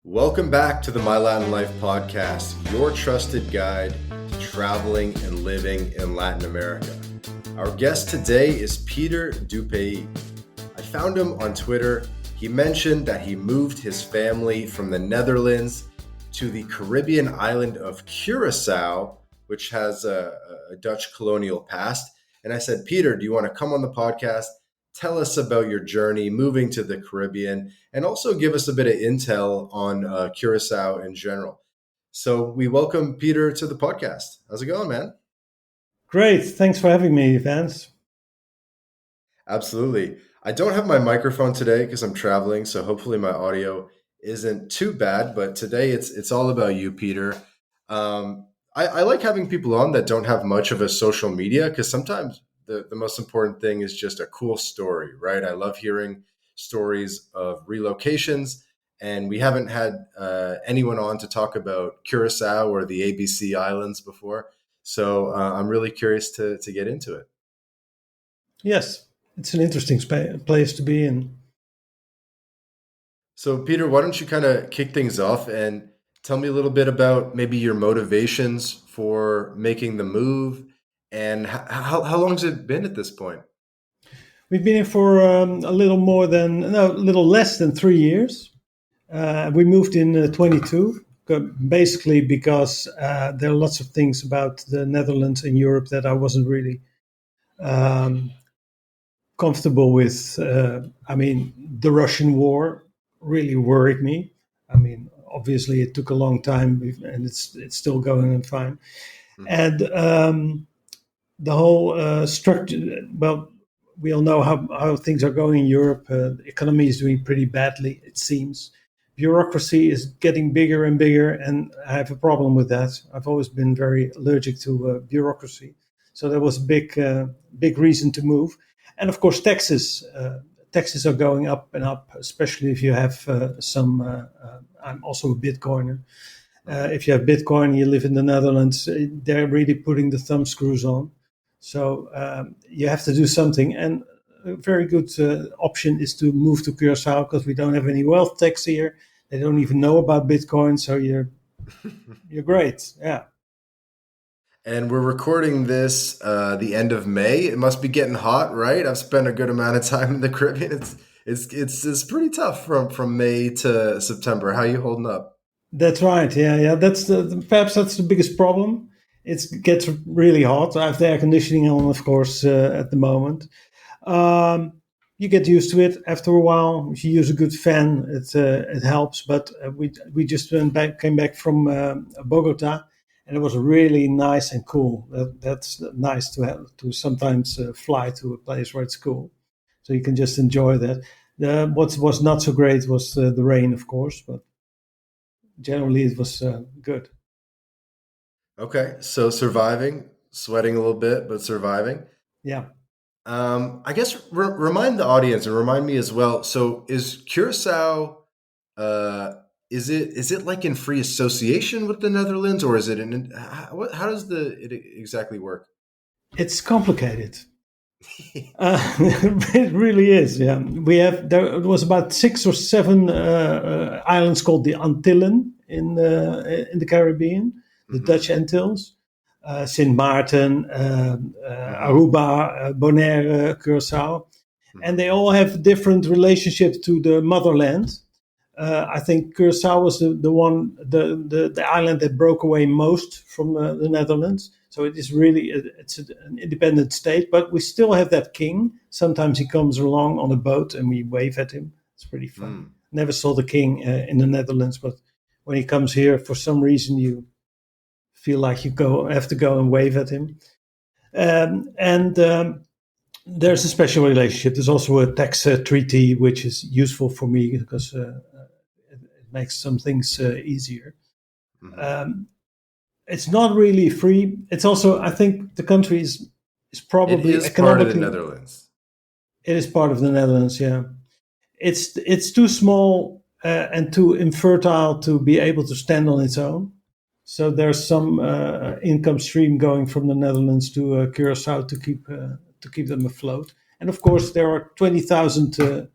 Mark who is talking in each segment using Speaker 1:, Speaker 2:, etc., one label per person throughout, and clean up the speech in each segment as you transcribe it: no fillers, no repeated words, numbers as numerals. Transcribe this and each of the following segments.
Speaker 1: Welcome back to the MyLatinLife podcast, your trusted guide to traveling and living in Latin America. Our guest today is Peter Dupays. I found him on Twitter. He mentioned that he moved his family from the Netherlands to the Caribbean island of Curaçao, which has a Dutch colonial past. And I said, Peter, do you want to come on the podcast? Tell us about your journey moving to the Caribbean and also give us a bit of intel on Curaçao in general. So we welcome Peter to the podcast. How's it going, man?
Speaker 2: Great. Thanks for having me, Vance.
Speaker 1: Absolutely. I don't have my microphone today because I'm traveling, so hopefully my audio isn't too bad. But today it's all about you, Peter. I like having people on that don't have much of a social media because sometimes the most important thing is just a cool story, right? I love hearing stories of relocations, and we haven't had anyone on to talk about Curaçao or the ABC Islands before. So I'm really curious to get into it.
Speaker 2: Yes, it's an interesting place to be in.
Speaker 1: So, Peter, why don't you kind of kick things off and tell me a little bit about maybe your motivations for making the move and how long has it been at this point?
Speaker 2: We've been here for a little less than 3 years. We moved in 22, basically because there are lots of things about the Netherlands and Europe that I wasn't really comfortable with. The Russian war really worried me. Obviously, it took a long time, and it's still going on fine. Mm-hmm. And the whole structure. Well, we all know how things are going in Europe. The economy is doing pretty badly, it seems. Bureaucracy is getting bigger and bigger, and I have a problem with that. I've always been very allergic to bureaucracy, so that was a big reason to move. And of course, taxes. Taxes are going up and up, especially if you have I'm also a Bitcoiner. If you have Bitcoin, you live in the Netherlands, they're really putting the thumb screws on. So you have to do something. And a very good option is to move to Curaçao because we don't have any wealth tax here. They don't even know about Bitcoin. So you're great. Yeah.
Speaker 1: And we're recording this the end of May. It must be getting hot, right? I've spent a good amount of time in the Caribbean. It's pretty tough from May to September. How are you holding up?
Speaker 2: That's right. Yeah. Perhaps that's the biggest problem. It gets really hot. I have the air conditioning on, of course, at the moment. You get used to it after a while. If you use a good fan, it helps. But we just came back from Bogota, and it was really nice and cool. That's nice to sometimes fly to a place where it's cool, so you can just enjoy that. What was not so great was the rain, of course, but generally it was good.
Speaker 1: Okay, so surviving, sweating a little bit, but surviving.
Speaker 2: Yeah.
Speaker 1: I guess remind the audience and remind me as well. So is Curaçao, is it like in free association with the Netherlands, or is it how does it exactly work?
Speaker 2: It's complicated. It really is. Yeah, there was about 6 or 7 islands called the Antillen in the Caribbean, the Dutch Antilles, Sint Maarten, Aruba, Bonaire, Curaçao, and they all have different relationships to the motherland. I think Curaçao was the island that broke away most from the Netherlands. So it is really it's an independent state, but we still have that king. Sometimes he comes along on a boat and we wave at him. It's pretty fun. Never saw the king in the Netherlands, but when he comes here, for some reason you feel like you have to go and wave at him. There's a special relationship. There's also a tax treaty, which is useful for me because it makes some things easier. Mm-hmm. It's not really free. It's also, I think, the country is probably
Speaker 1: it is part of the Netherlands.
Speaker 2: It is part of the Netherlands. Yeah, it's too small and too infertile to be able to stand on its own. So there's some income stream going from the Netherlands to Curaçao to keep them afloat. And of course, there are 20,000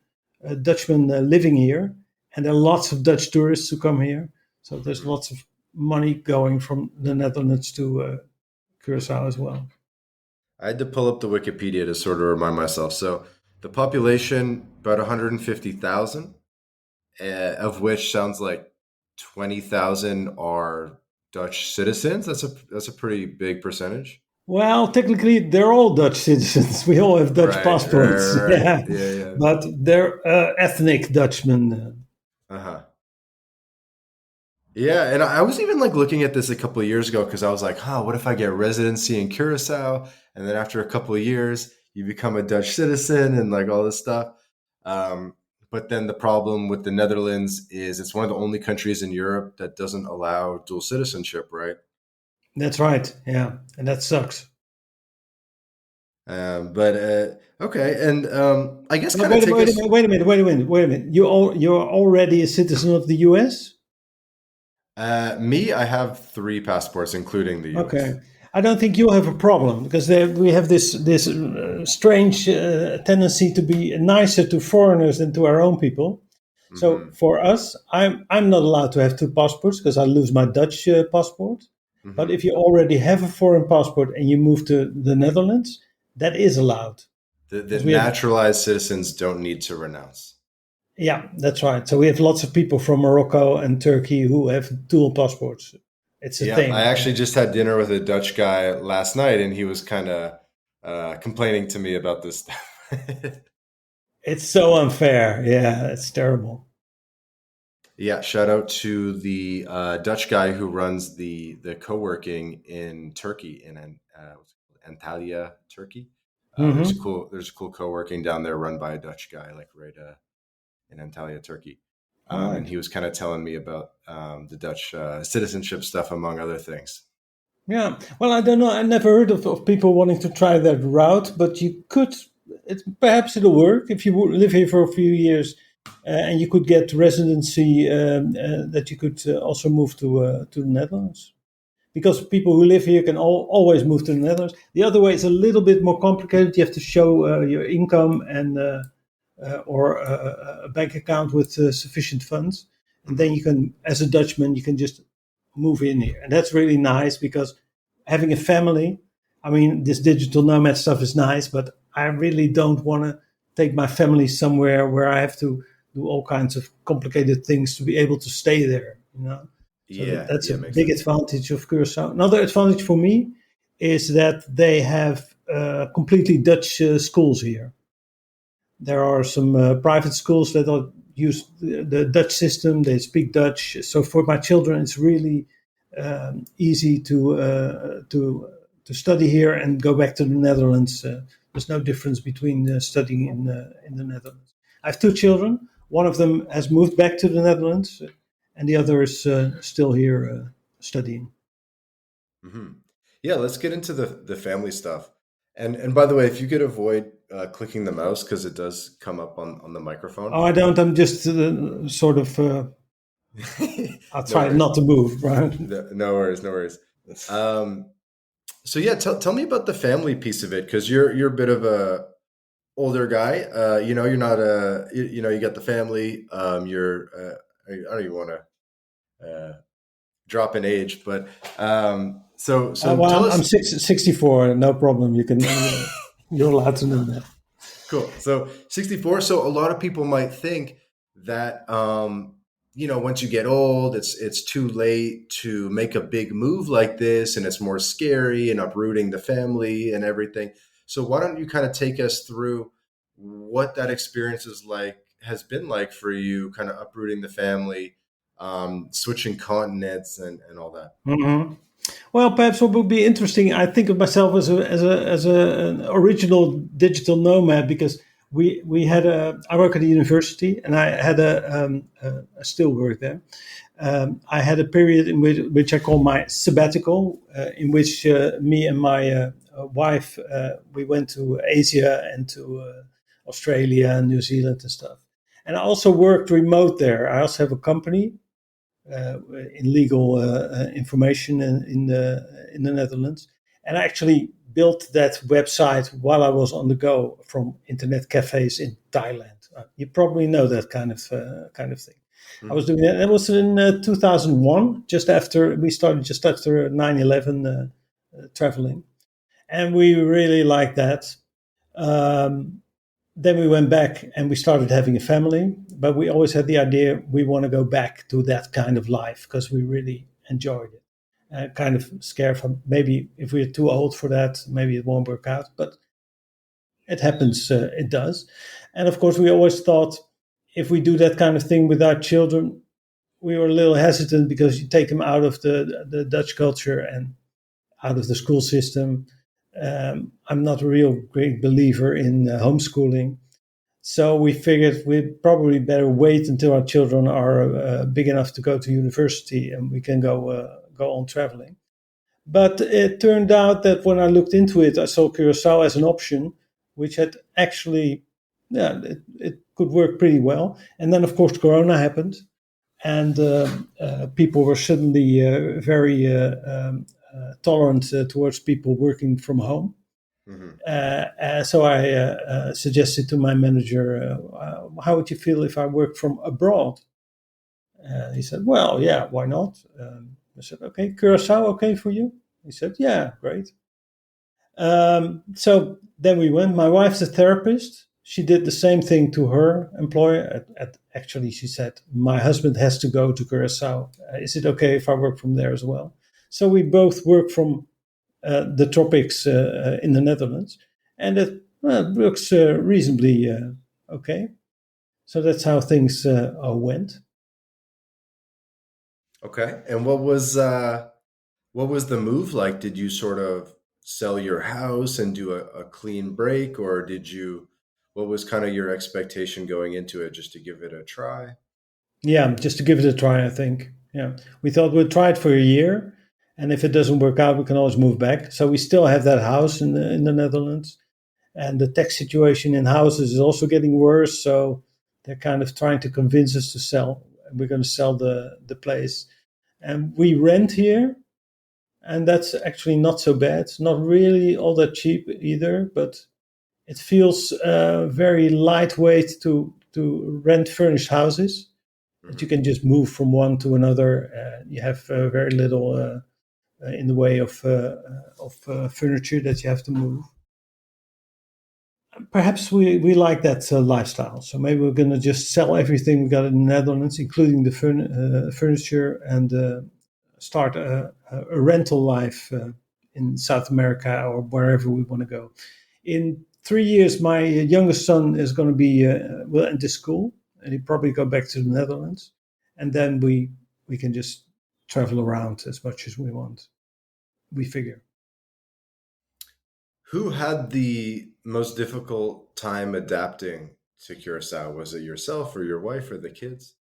Speaker 2: Dutchmen living here, and there are lots of Dutch tourists who come here. So there's lots of money going from the Netherlands to Curaçao as well.
Speaker 1: I had to pull up the Wikipedia to sort of remind myself. So the population about 150,000, of which sounds like 20,000 are Dutch citizens. That's a pretty big percentage.
Speaker 2: Well, technically, they're all Dutch citizens. We all have Dutch passports.
Speaker 1: Right.
Speaker 2: Yeah,
Speaker 1: Yeah.
Speaker 2: but they're ethnic Dutchmen.
Speaker 1: Uh huh. Yeah, and I was even like looking at this a couple of years ago because I was like, huh, what if I get residency in Curacao, and then after a couple of years you become a Dutch citizen and like all this stuff. Um, but then the problem with the Netherlands is it's one of the only countries in Europe that doesn't allow dual citizenship, right?
Speaker 2: That's right. Yeah, and that sucks.
Speaker 1: But okay, and I guess
Speaker 2: But
Speaker 1: kind of take us.
Speaker 2: wait a minute. You're already a citizen of the U.S.
Speaker 1: Me, I have three passports, including the
Speaker 2: Okay,
Speaker 1: U.S.
Speaker 2: I don't think you'll have a problem because we have this strange tendency to be nicer to foreigners than to our own people. So
Speaker 1: Mm-hmm.
Speaker 2: for us, I'm not allowed to have two passports because I lose my Dutch passport. But
Speaker 1: Mm-hmm.
Speaker 2: if you already have a foreign passport and you move to the Netherlands, that is allowed
Speaker 1: The
Speaker 2: because we have.
Speaker 1: naturalized citizens don't need to renounce.
Speaker 2: Yeah, that's right. So we have lots of people from Morocco and Turkey who have dual passports. It's a
Speaker 1: Yeah, I
Speaker 2: thing.
Speaker 1: actually just had dinner with a Dutch guy last night, and he was kind of complaining to me about this stuff.
Speaker 2: It's so unfair. Yeah, it's terrible.
Speaker 1: Yeah, shout out to the Dutch guy who runs the co-working in Turkey Antalya, Turkey.
Speaker 2: Hmm.
Speaker 1: There's a cool co-working down there run by a Dutch guy, like right in Antalya, Turkey.
Speaker 2: All
Speaker 1: And
Speaker 2: right.
Speaker 1: he was kind of telling me about the Dutch citizenship stuff, among other things.
Speaker 2: Yeah. Well, I don't know. I never heard of people wanting to try that route, but you could. Perhaps it'll work if you live here for a few years, and you could get residency. That you could also move to the Netherlands. Because people who live here can always move to the Netherlands. The other way is a little bit more complicated. You have to show your income and or a bank account with sufficient funds, and then
Speaker 1: Hmm.
Speaker 2: you can, as a Dutchman, you can just move in here, and that's really nice because having a family. I mean, this digital nomad stuff is nice, but I really don't want to take my family somewhere where I have to do all kinds of complicated things to be able to stay there. So
Speaker 1: Yeah,
Speaker 2: that's a
Speaker 1: yeah, makes
Speaker 2: big
Speaker 1: sense.
Speaker 2: advantage of Curacao. Another advantage for me is that they have completely Dutch schools here. There are some private schools that are use the Dutch system. They speak Dutch. So for my children, it's really easy to study here and go back to the Netherlands. There's no difference between studying in the Netherlands. I have two children. One of them has moved back to the Netherlands, and the other is still here studying.
Speaker 1: Hmm. Yeah, let's get into the family stuff. And by the way, if you could avoid clicking the mouse because it does come up on the microphone.
Speaker 2: Oh, I don't. I'm just sort of. I'll
Speaker 1: No
Speaker 2: try
Speaker 1: worries.
Speaker 2: not to move. Right.
Speaker 1: No worries. No worries. Um, so yeah, tell me about the family piece of it because you're a bit of a older guy. You're not you got the family. You're I don't even want to drop an age, but so
Speaker 2: Well,
Speaker 1: tell
Speaker 2: I'm
Speaker 1: us.
Speaker 2: 64. No problem. You can. You're allowed to do that.
Speaker 1: Cool. So 64. So a lot of people might think that once you get old, it's too late to make a big move like this, and it's more scary and uprooting the family and everything. So why don't you kind of take us through what that experience has been like for you, kind of uprooting the family, switching continents, and all that.
Speaker 2: Hmm. Well, perhaps what would be interesting. I think of myself as an original digital nomad because we had a. I work at a university, and I had I still work there. I had a period in which I call my sabbatical, in which me and my wife we went to Asia and to Australia and New Zealand and stuff. And I also worked remote there. I also have a company in legal information in the Netherlands, and I actually built that website while I was on the go from internet cafes in Thailand. You probably know that kind of thing. I was doing that. That was in 2001, just after 9/11 traveling. And we really liked that. Then we went back and we started having a family, but we always had the idea we want to go back to that kind of life because we really enjoyed it. Kind of scared from maybe if we're too old for that, maybe it won't work out, but it happens, it does. And of course, we always thought if we do that kind of thing with our children, we were a little hesitant because you take them out of the Dutch culture and out of the school system. I'm not a real great believer in homeschooling. So we figured we'd probably better wait until our children are big enough to go to university and we can go on traveling. But it turned out that when I looked into it, I saw Curaçao as an option, which had actually, yeah, it could work pretty well. And then, of course, Corona happened, and people were suddenly very tolerant towards people working from home. So I suggested to my manager, how would you feel if I worked from abroad? He said, well, yeah, why not? I said, okay, Curaçao, okay for you? He said, yeah, great. So then we went. My wife's a therapist. She did the same thing to her employer. Actually, she said, my husband has to go to Curaçao. Is it okay if I work from there as well? So we both work from the tropics in the Netherlands. And it works reasonably okay. So that's how things went.
Speaker 1: Okay. And what was the move like? Did you sort of sell your house and do a clean break, or what was kind of your expectation going into it, just to give it a try?
Speaker 2: Yeah, just to give it a try, I think. Yeah. We thought we'd try it for a year. And if it doesn't work out, we can always move back. So we still have that house in the Netherlands. And the tax situation in houses is also getting worse. So they're kind of trying to convince us to sell. We're going to sell the place. And we rent here. And that's actually not so bad. It's not really all that cheap either, but it feels very lightweight to rent furnished houses. That you can just move from one to another. You have very little in the way of furniture that you have to move. Perhaps we like that lifestyle. So maybe we're going to just sell everything we got in the Netherlands, including the furniture, and start a rental life in South America or wherever we want to go. In 3 years, my youngest son is going to be will enter school, and he'll probably go back to the Netherlands, and then we can just travel around as much as we want. We figure.
Speaker 1: Who had the most difficult time adapting to Curacao? Was it yourself or your wife or the kids?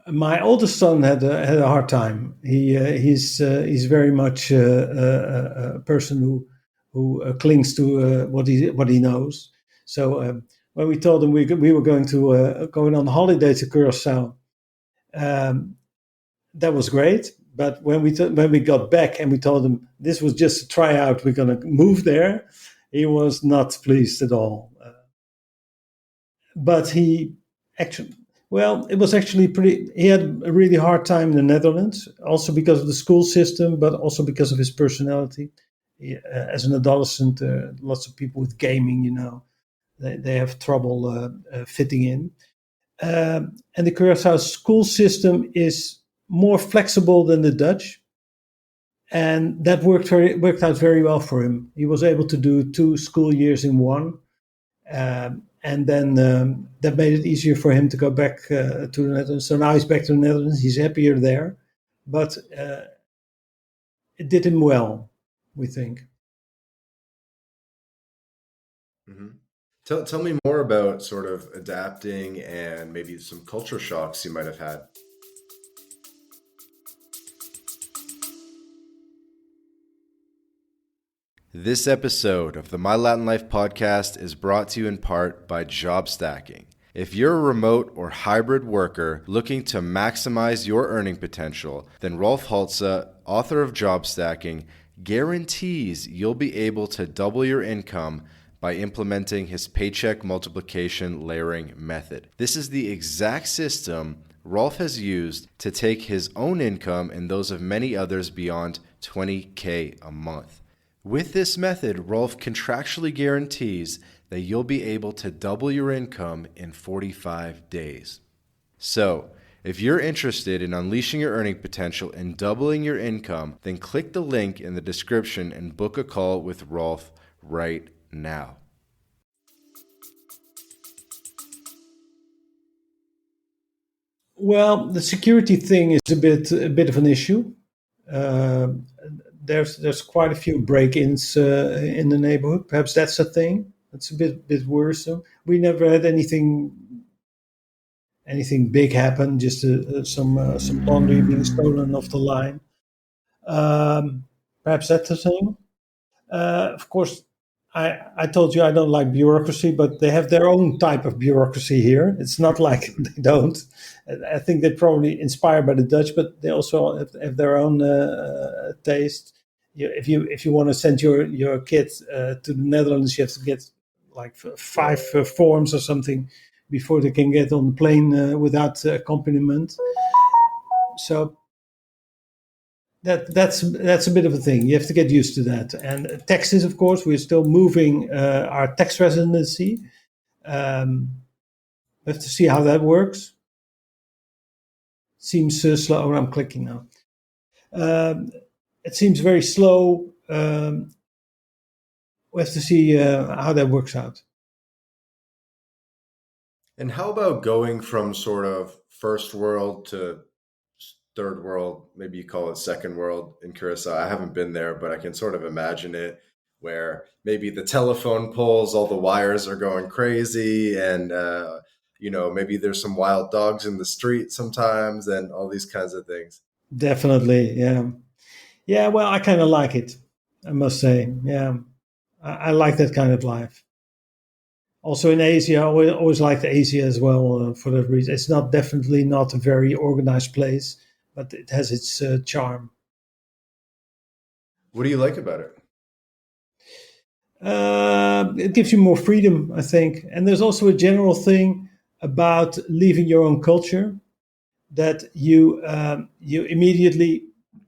Speaker 2: My oldest son had a hard time. He's very much a person who clings to what he knows. So when we told him we were going on holiday to Curaçao, that was great. But when we got back and we told him this was just a tryout, we're going to move there, he was not pleased at all. But he actually. Well, it was actually he had a really hard time in the Netherlands, also because of the school system, but also because of his personality. As an adolescent, lots of people with gaming, they have trouble fitting in. And the Curaçao school system is more flexible than the Dutch. And that worked out very well for him. He was able to do 2 school years in one. And then that made it easier for him to go back to the Netherlands. So now he's back to the Netherlands. He's happier there. But it did him well, we think.
Speaker 1: Mm-hmm. Tell me more about sort of adapting and maybe some culture shocks you might have had. This episode of the My Latin Life podcast is brought to you in part by Job Stacking. If you're a remote or hybrid worker looking to maximize your earning potential, then Rolf Haltze, author of Job Stacking, guarantees you'll be able to double your income by implementing his paycheck multiplication layering method. This is the exact system Rolf has used to take his own income and those of many others beyond 20K a month. With this method, Rolf contractually guarantees that you'll be able to double your income in 45 days. So, if you're interested in unleashing your earning potential and doubling your income, then click the link in the description and book a call with Rolf right now.
Speaker 2: Well, the security thing is a bit of an issue. Uh, there's quite a few break-ins in the neighborhood. Perhaps that's a thing. That's a bit worrisome. We never had anything big happen. Just some laundry being stolen off the line. Um, Perhaps that's a thing. Of course, I told you I don't like bureaucracy, but they have their own type of bureaucracy here. It's not like they don't. I think they're probably inspired by the Dutch, but they also have their own taste. If you want to send your kid to the Netherlands, you have to get like five forms or something before they can get on the plane without accompaniment. So that's a bit of a thing. You have to get used to that. And taxes, of course, we're still moving our tax residency. We have to see how that works. Seems slow. Oh, I'm clicking now. Um, it seems very slow. We have to see how that works out.
Speaker 1: And how about going from sort of first world to third world, maybe you call it second world in Curacao? I haven't been there, but I can sort of imagine it where maybe the telephone poles, all the wires are going crazy, and maybe there's some wild dogs in the street sometimes, and all these kinds of things.
Speaker 2: Definitely, yeah, yeah. Well, I kind of like it. I must say, yeah, I like that kind of life. Also in Asia, I always liked Asia as well for that reason. It's not definitely not a very organized place, but it has its charm.
Speaker 1: What do you like about it?
Speaker 2: It gives you more freedom, I think. And there's also a general thing about leaving your own culture that you immediately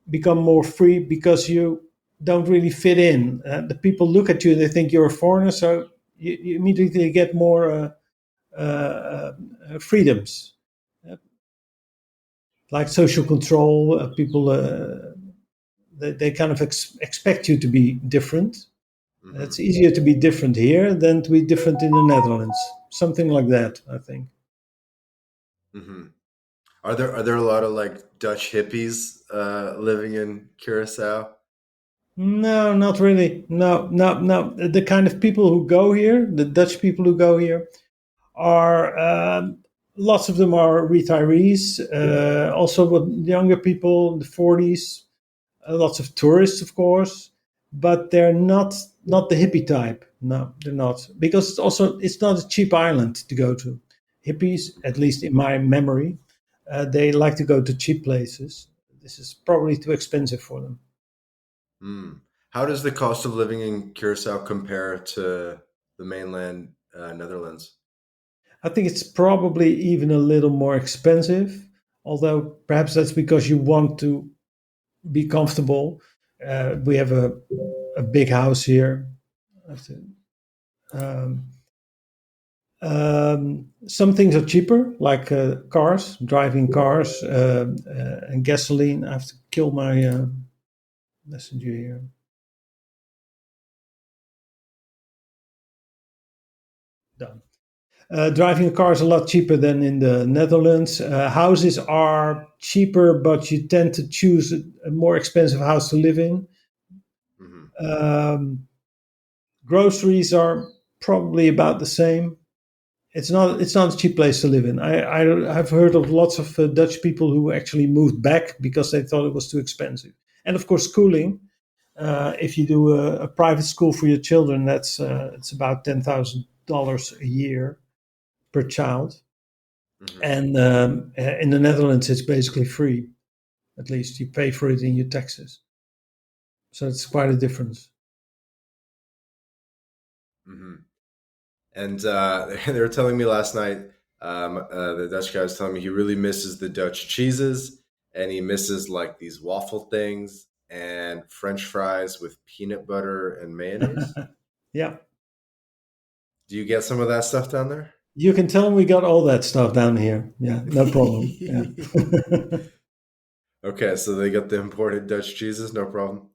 Speaker 2: become more free because you don't really fit in. The people look at you; they think you're a foreigner, so you immediately get more freedoms, uh, like social control. People they kind of expect you to be different.
Speaker 1: Hmm.
Speaker 2: It's easier to be different here than to be different in the Netherlands. Something like that, I think.
Speaker 1: Hmm. Are there a lot of like Dutch hippies living in Curacao?
Speaker 2: No, not really. No, no, no. The kind of people who go here, the Dutch people who go here, are lots of them are retirees. Also, with younger people, the 40s. Lots of tourists, of course, but they're not the hippie type. No, they're not, because it's not a cheap island to go to. Hippies, at least in my memory, they like to go to cheap places. This is probably too expensive for them.
Speaker 1: Hmm. How does the cost of living in Curacao compare to the mainland Netherlands?
Speaker 2: I think it's probably even a little more expensive, although perhaps that's because you want to be comfortable. We have a big house here. Um, some things are cheaper, like cars, driving cars, and gasoline. I have to kill my messenger here. Done. Driving a car is a lot cheaper than in the Netherlands. Houses are cheaper, but you tend to choose a more expensive house to live in.
Speaker 1: Hmm.
Speaker 2: Um, Groceries are probably about the same. It's not a cheap place to live in. I've heard of lots of Dutch people who actually moved back because they thought it was too expensive. And of course, schooling. If you do a private school for your children, that's it's about $10,000 a year per child.
Speaker 1: Hmm.
Speaker 2: And in the Netherlands, it's basically free. At least you pay for it in your taxes. So it's quite a difference.
Speaker 1: Hmm. And they were telling me last night The Dutch guy was telling me he really misses the Dutch cheeses, and he misses like these waffle things and French fries with peanut butter and mayonnaise.
Speaker 2: Yeah.
Speaker 1: Do you get some of that stuff down there?
Speaker 2: You can tell we got all that stuff down here. Yeah, no problem. Yeah.
Speaker 1: Okay, so they got the imported Dutch cheeses, no problem.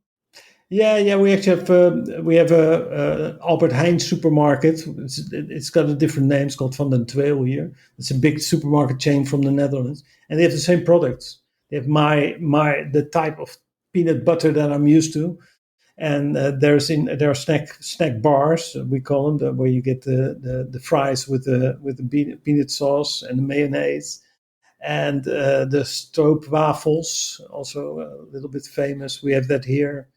Speaker 2: Yeah. We actually have a Albert Heijn supermarket. It's got a different name. It's called Van den Tweel here. It's a big supermarket chain from the Netherlands, and they have the same products. They have the type of peanut butter that I'm used to, and there are snack bars, we call them, where you get the fries with the peanut sauce and the mayonnaise, and the stroopwafels, also a little bit famous. We have that here.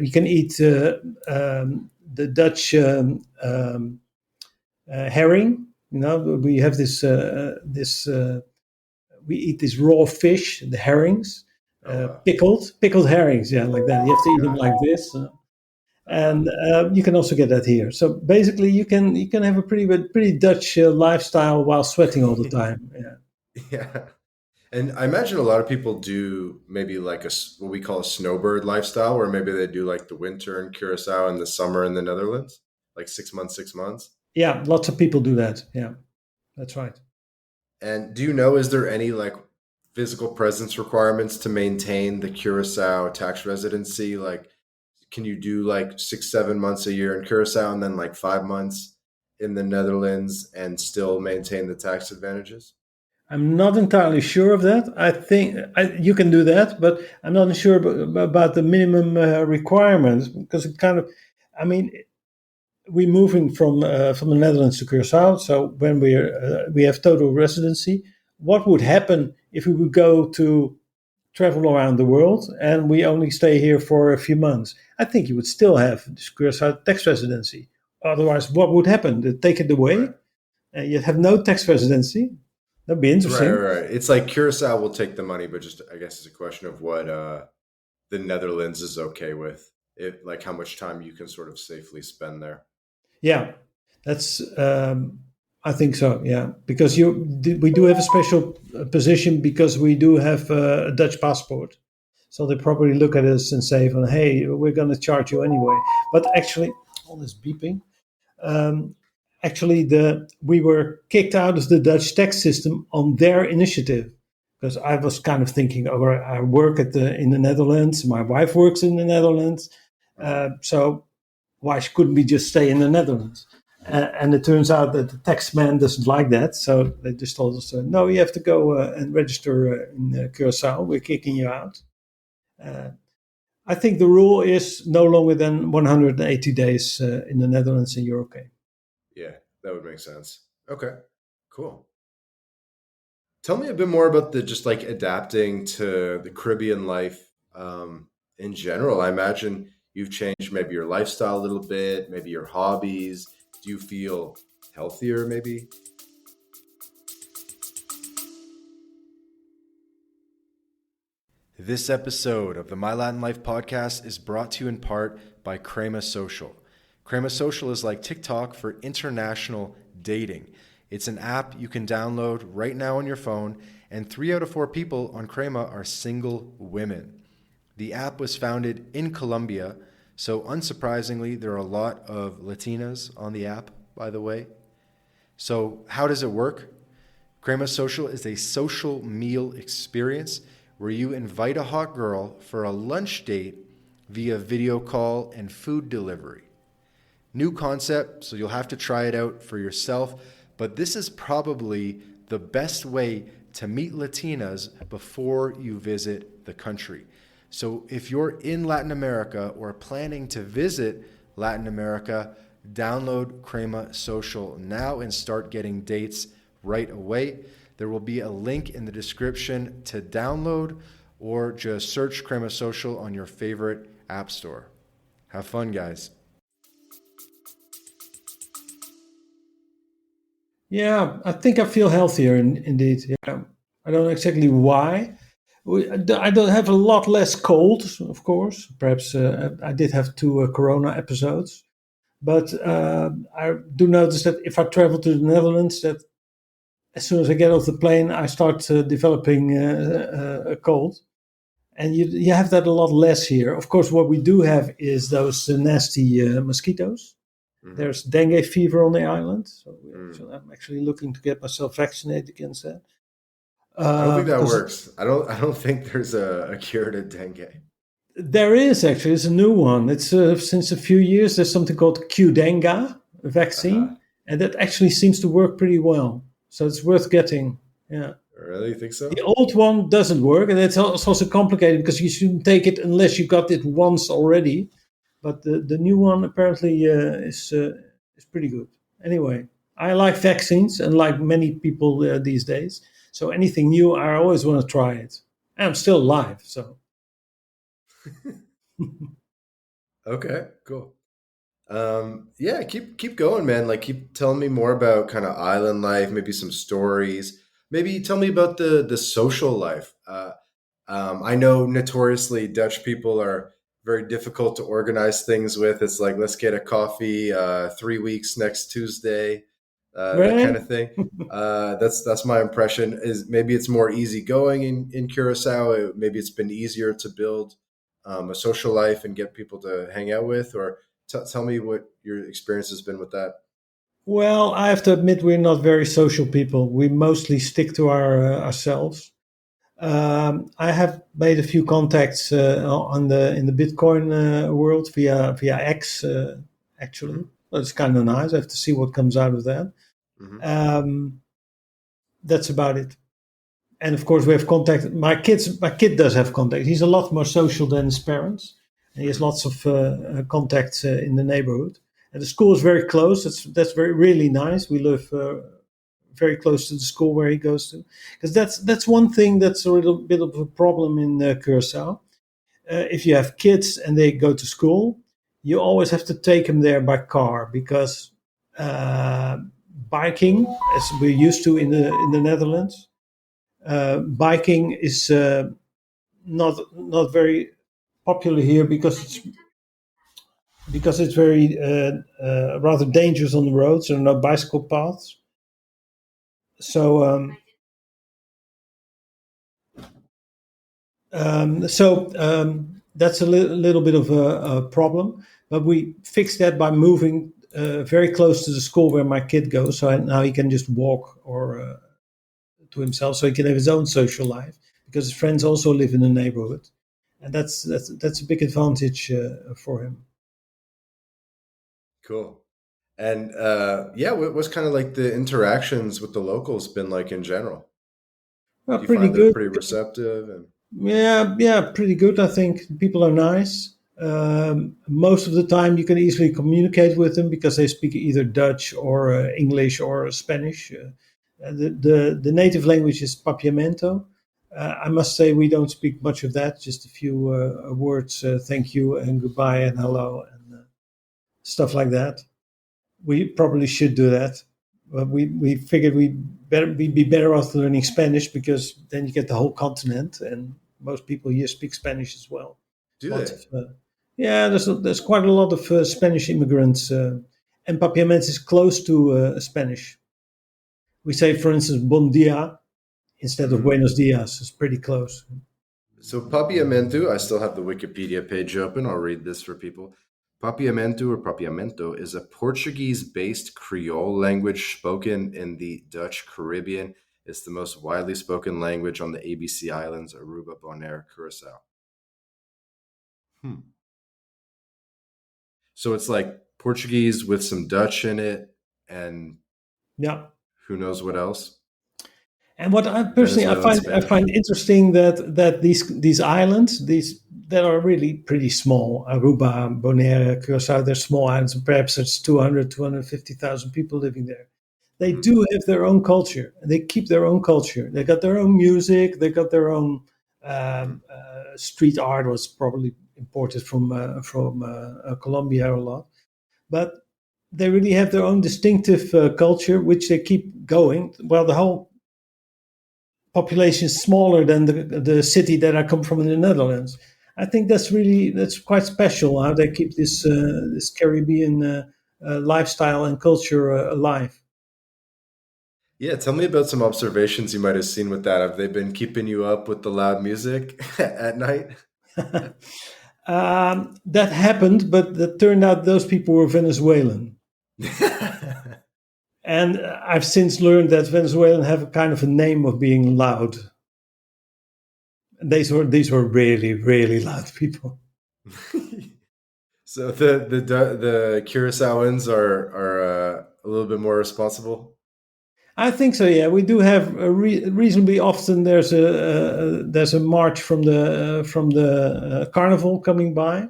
Speaker 2: We can eat the Dutch herring. We have this. We eat this raw fish, the herrings,
Speaker 1: Oh wow.
Speaker 2: pickled herrings. Yeah, like that. You have to eat them
Speaker 1: Got it.
Speaker 2: like this.
Speaker 1: Uh-huh.
Speaker 2: And you can also get that here. So basically, you can have a pretty Dutch lifestyle while sweating all the time. Yeah.
Speaker 1: Yeah. And I imagine a lot of people do maybe like what we call a snowbird lifestyle, where maybe they do like the winter in Curacao and the summer in the Netherlands, like 6 months, 6 months.
Speaker 2: Yeah, lots of people do that. Yeah, that's right.
Speaker 1: And do you know, is there any like physical presence requirements to maintain the Curacao tax residency? Like, can you do like 6, 7 months a year in Curacao and then like 5 months in the Netherlands and still maintain the tax advantages?
Speaker 2: I'm not entirely sure of that. I think you can do that, but I'm not sure about the minimum requirements because it kind of, I mean, we're moving from the Netherlands to Curaçao. So when we have total residency, what would happen if we would go to travel around the world and we only stay here for a few months? I think you would still have this Curaçao tax residency. Otherwise, what would happen? They take it away,
Speaker 1: Right.
Speaker 2: and you'd have no tax residency. That'd be
Speaker 1: Right,
Speaker 2: interesting.
Speaker 1: right, right. It's like Curacao will take the money, but just I guess it's a question of what the Netherlands is okay with. It like how much time you can sort of safely spend there.
Speaker 2: Yeah, that's. I think so. Yeah, because we do have a special position because we do have a Dutch passport. So they probably look at us and say, "Hey, we're going to charge you anyway." But actually, all this beeping. Um, actually, we were kicked out of the Dutch tax system on their initiative because I was kind of thinking, oh, I work in the Netherlands. My wife works in the Netherlands,
Speaker 1: Uh-huh.
Speaker 2: so why couldn't we just stay in the Netherlands? And it turns out that the tax man doesn't like that, so they just told us, no, you have to go and register in Curaçao. We're kicking you out. Uh, I think the rule is no longer than 180 days in the Netherlands, and you're okay.
Speaker 1: Yeah, that would make sense. Okay, cool. Tell me a bit more about the just like adapting to the Caribbean life in general. I imagine you've changed maybe your lifestyle a little bit, maybe your hobbies. Do you feel healthier maybe? This episode of the My Latin Life podcast is brought to you in part by Crema Social. Crema Social is like TikTok for international dating. It's an app you can download right now on your phone, and 3 out of 4 people on Crema are single women. The app was founded in Colombia, so unsurprisingly, there are a lot of Latinas on the app, by the way. So, how does it work? Crema Social is a social meal experience where you invite a hot girl for a lunch date via video call and food delivery. New concept, so you'll have to try it out for yourself, but this is probably the best way to meet Latinas before you visit the country. So if you're in Latin America or planning to visit Latin America, download Crema Social now and start getting dates right away. There will be a link in the description to download, or just search Crema Social on your favorite app store. Have fun, guys.
Speaker 2: Yeah, I think I feel healthier indeed. Yeah, I don't know exactly why. I don't have a lot less cold, of course. Perhaps I did have 2 Corona episodes, but I do notice that if I travel to the Netherlands, that as soon as I get off the plane, I start developing a cold. And you have that a lot less here. Of course, what we do have is those nasty mosquitoes.
Speaker 1: Hmm.
Speaker 2: There's dengue fever on the island, so
Speaker 1: Mm.
Speaker 2: I'm actually looking to get myself vaccinated against that.
Speaker 1: I don't think that
Speaker 2: Because
Speaker 1: works. I don't think there's a cure to dengue.
Speaker 2: there is actually, it's a new one. It's since a few years. There's something called Qdenga
Speaker 1: Uh-huh.
Speaker 2: vaccine, and that actually seems to work pretty well. So it's worth getting. Yeah.
Speaker 1: Really? You think
Speaker 2: The
Speaker 1: so?
Speaker 2: old one doesn't work, and it's also complicated because you shouldn't take it unless you got it once already. But the new one apparently is pretty good. Anyway, I like vaccines, and like many people these days. So anything new, I always want to try it. And I'm still alive, so
Speaker 1: Okay, cool. Yeah, keep going, man. Like keep telling me more about kind of island life, maybe some stories. Maybe tell me about the social life. I know notoriously Dutch people are very difficult to organize things with. It's like let's get a coffee 3 weeks next Tuesday, that kind
Speaker 2: right.
Speaker 1: of thing. That's my impression. Is maybe it's more easygoing in Curacao. Maybe it's been easier to build a social life and get people to hang out with. Or tell me what your experience has been with that.
Speaker 2: Well, I have to admit we're not very social people. We mostly stick to ourselves. I have made a few contacts on the in the Bitcoin world via X actually.
Speaker 1: Hmm.
Speaker 2: Well, it's kind of nice. I have to see what comes out of that.
Speaker 1: Hmm.
Speaker 2: Um, that's about it. And of course, we have contact. My kid does have contact. He's a lot more social than his parents. And he has
Speaker 1: Hmm.
Speaker 2: lots of contacts in the neighborhood. And the school is very close. That's very really nice. We live very close to the school where he goes to, because that's one thing that's a little bit of a problem in Curacao. If you have kids and they go to school, you always have to take them there by car because uh, biking, as we're used to in the Netherlands, biking is not very popular here because it's very rather dangerous on the roads. There are no bicycle paths, so. That's a little bit of a problem, but we fixed that by moving very close to the school where my kid goes. So now he can just walk or to himself, so he can have his own social life because his friends also live in the neighborhood, and that's a big advantage for him.
Speaker 1: Cool. And yeah, what's kind of like the interactions with the locals been like in general?
Speaker 2: Well,
Speaker 1: Do you
Speaker 2: pretty
Speaker 1: find they're
Speaker 2: good.
Speaker 1: pretty receptive? And
Speaker 2: Yeah, pretty good. I think people are nice. Most of the time, you can easily communicate with them because they speak either Dutch or English or Spanish. The native language is Papiamento. I must say we don't speak much of that. Just a few words, thank you and goodbye and hello and stuff like that. We probably should do that, but we figured we'd be better off learning Spanish because then you get the whole continent, and most people here speak Spanish as well.
Speaker 1: do
Speaker 2: Lots
Speaker 1: they?
Speaker 2: of yeah, there's quite a lot of Spanish immigrants, and Papiamento is close to Spanish. We say, for instance, "Bon dia" instead of
Speaker 1: Hmm.
Speaker 2: "Buenos dias." It's pretty close.
Speaker 1: So Papiamento, I still have the Wikipedia page open. I'll read this for people. Papiamento or Papiamento is a Portuguese-based Creole language spoken in the Dutch Caribbean. It's the most widely spoken language on the ABC Islands, Aruba, Bonaire, Curacao. Hmm. So it's like Portuguese with some Dutch in it, and
Speaker 2: Yeah.
Speaker 1: who knows what else?
Speaker 2: And what I personally
Speaker 1: Venezuelan
Speaker 2: I
Speaker 1: Spanish.
Speaker 2: find interesting that these islands these that are really pretty small, Aruba, Bonaire, Curaçao, they're small islands, and perhaps it's 250,000 people living there. They
Speaker 1: Hmm.
Speaker 2: do have their own culture, and they keep their own culture. They got their own music, they got their own
Speaker 1: Hmm.
Speaker 2: street art was probably imported from Colombia a lot, but they really have their own distinctive culture, which they keep going. Well, the whole population is smaller than the city that I come from in the Netherlands. I think that's quite special how they keep this Caribbean lifestyle and culture alive.
Speaker 1: Yeah, tell me about some observations you might have seen with that. Have they been keeping you up with the loud music at night?
Speaker 2: That happened, but it turned out those people were Venezuelan. And I've since learned that Venezuelan have a kind of a name of being loud. These were really, really loud people.
Speaker 1: So the Curaçaoans are a little bit more responsible.
Speaker 2: I think so. Yeah, we do have reasonably often. There's a march from the carnival coming by.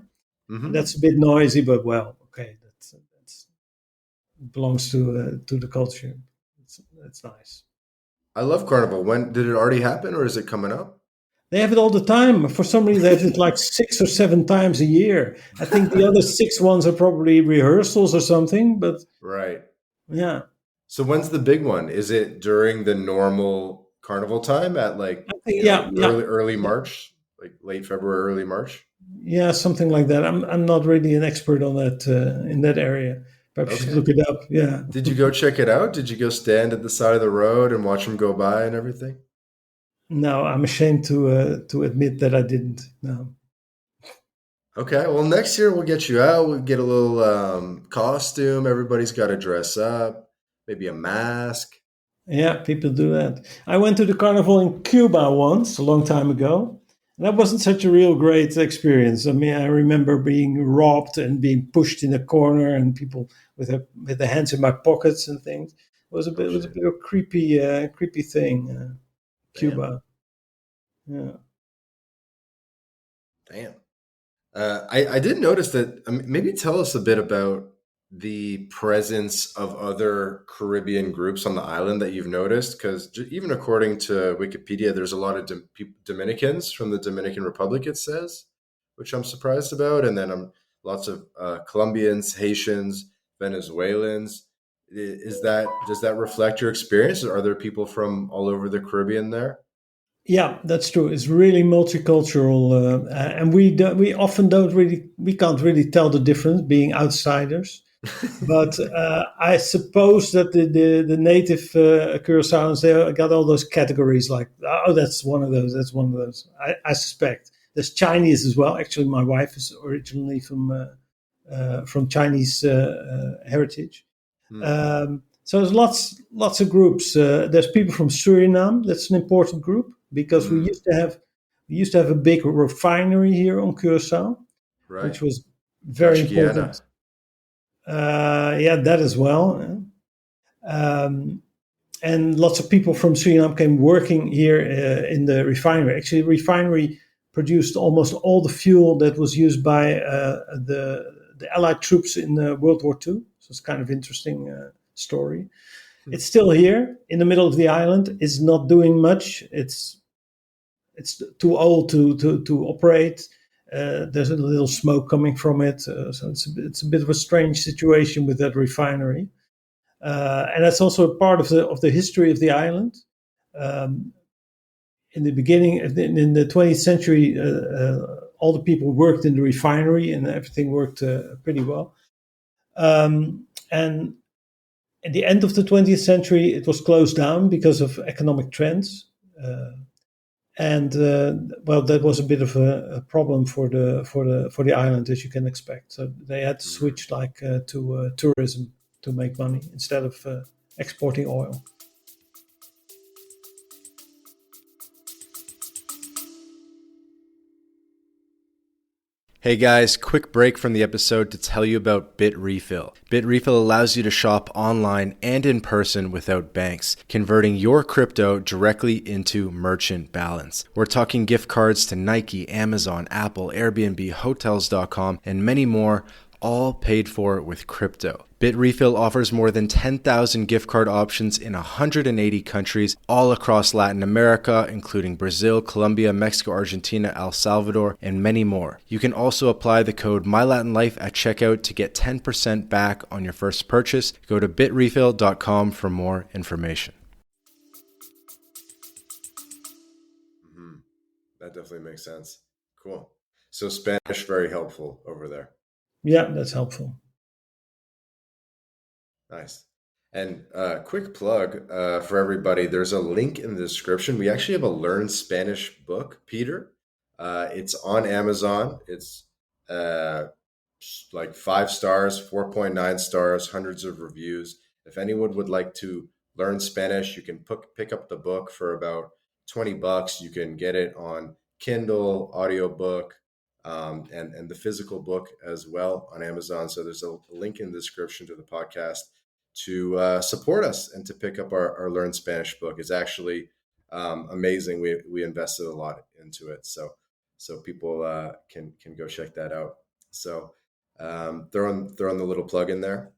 Speaker 2: That's
Speaker 1: Hmm.
Speaker 2: a bit noisy, but well, okay, that's belongs to the culture. It's nice.
Speaker 1: I love Carnival. When did it already happen, or is it coming up?
Speaker 2: They have it all the time. For some reason, they have it like 6 or 7 times a year. I think the other 6 ones are probably rehearsals or something. But
Speaker 1: Right.
Speaker 2: yeah,
Speaker 1: So when's the big one? Is it during the normal carnival time at like,
Speaker 2: I think yeah, yeah,
Speaker 1: early March, like late February, early March?
Speaker 2: yeah, something like that. I'm not really an expert on that in that area. Perhaps you should
Speaker 1: Okay.
Speaker 2: look it up. Yeah.
Speaker 1: Did you go check it out? Did you go stand at the side of the road and watch them go by and everything?
Speaker 2: No, I'm ashamed to admit that I didn't. No.
Speaker 1: Okay, well, next year we'll get you out. We'll get a little costume. Everybody's got to dress up, maybe a mask.
Speaker 2: Yeah, people do that. I went to the carnival in Cuba once, a long time ago. And that wasn't such a real great experience. I mean, I remember being robbed and being pushed in a corner, and people with their hands in my pockets and things.
Speaker 1: Oh,
Speaker 2: It was a
Speaker 1: shit.
Speaker 2: bit of a creepy thing.
Speaker 1: Damn.
Speaker 2: Cuba. Yeah.
Speaker 1: Damn. I did notice that. Maybe tell us a bit about the presence of other Caribbean groups on the island that you've noticed, because even according to Wikipedia, there's a lot of Dominicans from the Dominican Republic. It says, which I'm surprised about, and then lots of Colombians, Haitians, Venezuelans. Is that does that reflect your experience? Are there people from all over the Caribbean there?
Speaker 2: Yeah, that's true. It's really multicultural, and we often we can't really tell the difference being outsiders. But I suppose that the native Curaçaoans, they got all those categories like, oh, that's one of those, that's one of those. I suspect there's Chinese as well. Actually, my wife is originally from Chinese heritage.
Speaker 1: Hmm.
Speaker 2: So there's lots of groups. There's people from Suriname. That's an important group because
Speaker 1: Hmm.
Speaker 2: we used to have a big refinery here on Curacao,
Speaker 1: Right.
Speaker 2: which was very
Speaker 1: Dutch Guiana.
Speaker 2: important. Yeah, that as well. Um, and lots of people from Suriname came working here in the refinery. Actually, the refinery produced almost all the fuel that was used by the Allied troops in World War II. So it's kind of interesting story.
Speaker 1: Hmm.
Speaker 2: It's still here in the middle of the island. It's not doing much. It's too old to operate. There's a little smoke coming from it, so it's a bit of a strange situation with that refinery. And that's also a part of the history of the island. Um, in the beginning, in the 20th century, all the people worked in the refinery, and everything worked pretty well. And at the end of the 20th century, it was closed down because of economic trends. Uh, and well, that was a bit of a problem for the island, as you can expect. So they had to
Speaker 1: Hmm.
Speaker 2: switch to tourism to make money instead of exporting oil.
Speaker 1: Hey guys, quick break from the episode to tell you about BitRefill. BitRefill allows you to shop online and in person without banks, converting your crypto directly into merchant balance. We're talking gift cards to Nike, Amazon, Apple, Airbnb, Hotels.com, and many more, all paid for with crypto. BitRefill offers more than 10,000 gift card options in 180 countries all across Latin America, including Brazil, Colombia, Mexico, Argentina, El Salvador, and many more. You can also apply the code MyLatinLife at checkout to get 10% back on your first purchase. Go to bitrefill.com for more information. Mm-hmm. That definitely makes sense. Cool. So Spanish, very helpful over there.
Speaker 2: Yeah, that's helpful.
Speaker 1: Nice. And quick plug for everybody, there's a link in the description. We actually have a Learn Spanish book, Peter. It's on Amazon. It's uh, like 5 stars, 4.9 stars, hundreds of reviews. If anyone would like to learn Spanish, you can pick up the book for about $20. You can get it on Kindle, audiobook, and the physical book as well on Amazon. So there's a link in the description to the podcast to support us and to pick up our Learn Spanish book. It's actually amazing. We invested a lot into it, so people can go check that out. So throwing the little plug in there.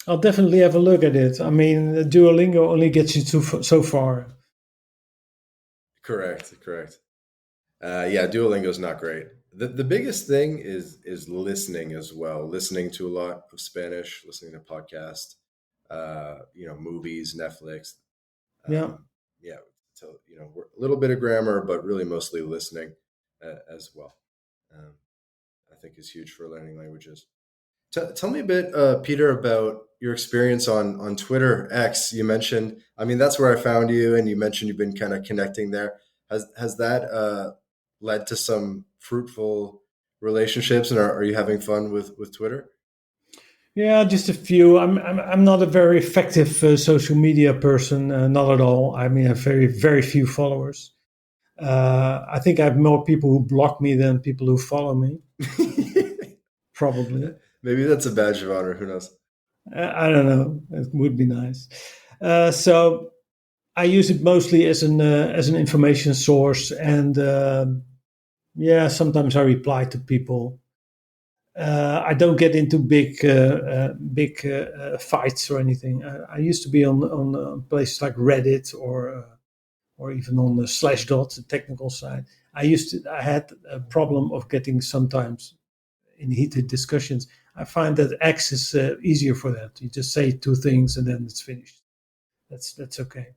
Speaker 2: I'll definitely have a look at it. I mean, Duolingo only gets you so far.
Speaker 1: Correct. Yeah, Duolingo is not great. The biggest thing is listening as well. Listening to a lot of Spanish, listening to podcasts, movies, Netflix.
Speaker 2: Yeah.
Speaker 1: Yeah, so a little bit of grammar, but really mostly listening as well. Um, I think is huge for learning languages. Tell me a bit, Peter, about your experience on Twitter X. You mentioned, I mean, that's where I found you, and you mentioned you've been kind of connecting there. Has that led to some fruitful relationships, and are you having fun with Twitter?
Speaker 2: Yeah, just a few. I'm not a very effective social media person, not at all. I mean, I have very few followers. I think I have more people who block me than people who follow me, probably.
Speaker 1: Maybe that's a badge of honor. Who knows?
Speaker 2: I don't know. It would be nice. So I use it mostly as an information source, and yeah, sometimes I reply to people. I don't get into big fights or anything. I used to be on places like Reddit or even on the Slashdot, the technical side. I had a problem of getting sometimes in heated discussions. I find that X is easier for that. You just say two things and then it's finished. That's okay.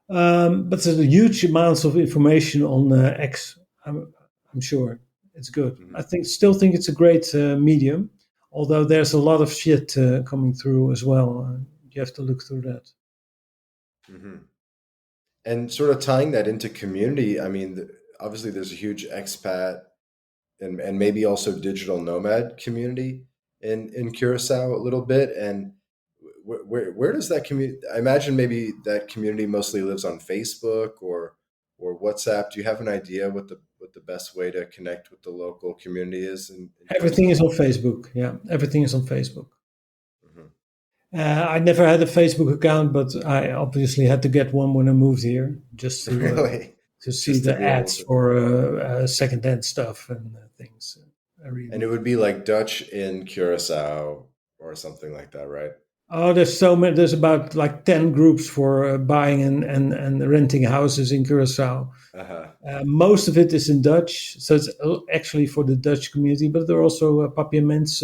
Speaker 2: But there's a huge amounts of information on X. I'm sure it's good.
Speaker 1: Hmm.
Speaker 2: Still think it's a great medium, although there's a lot of shit coming through as well. You have to look through that.
Speaker 1: Hmm. And sort of tying that into community, I mean, obviously there's a huge expat and maybe also digital nomad community in Curacao a little bit. And where does that community? I imagine maybe that community mostly lives on Facebook or WhatsApp. Do you have an idea what the best way to connect with the local community is in
Speaker 2: Everything
Speaker 1: Curacao?
Speaker 2: is on Facebook. Yeah, everything is on Facebook.
Speaker 1: Hmm.
Speaker 2: I never had a Facebook account, but I obviously had to get one when I moved here, just
Speaker 1: Really,
Speaker 2: to see
Speaker 1: just to
Speaker 2: the
Speaker 1: be able
Speaker 2: ads
Speaker 1: to.
Speaker 2: for secondhand stuff and things. I
Speaker 1: And it
Speaker 2: really.
Speaker 1: would be like Dutch in Curacao or something like that, right?
Speaker 2: Oh, there's so many. There's about like 10 groups for buying and renting houses in Curaçao.
Speaker 1: Uh huh.
Speaker 2: Most of it is in Dutch, so it's actually for the Dutch community. But there are also Papiaments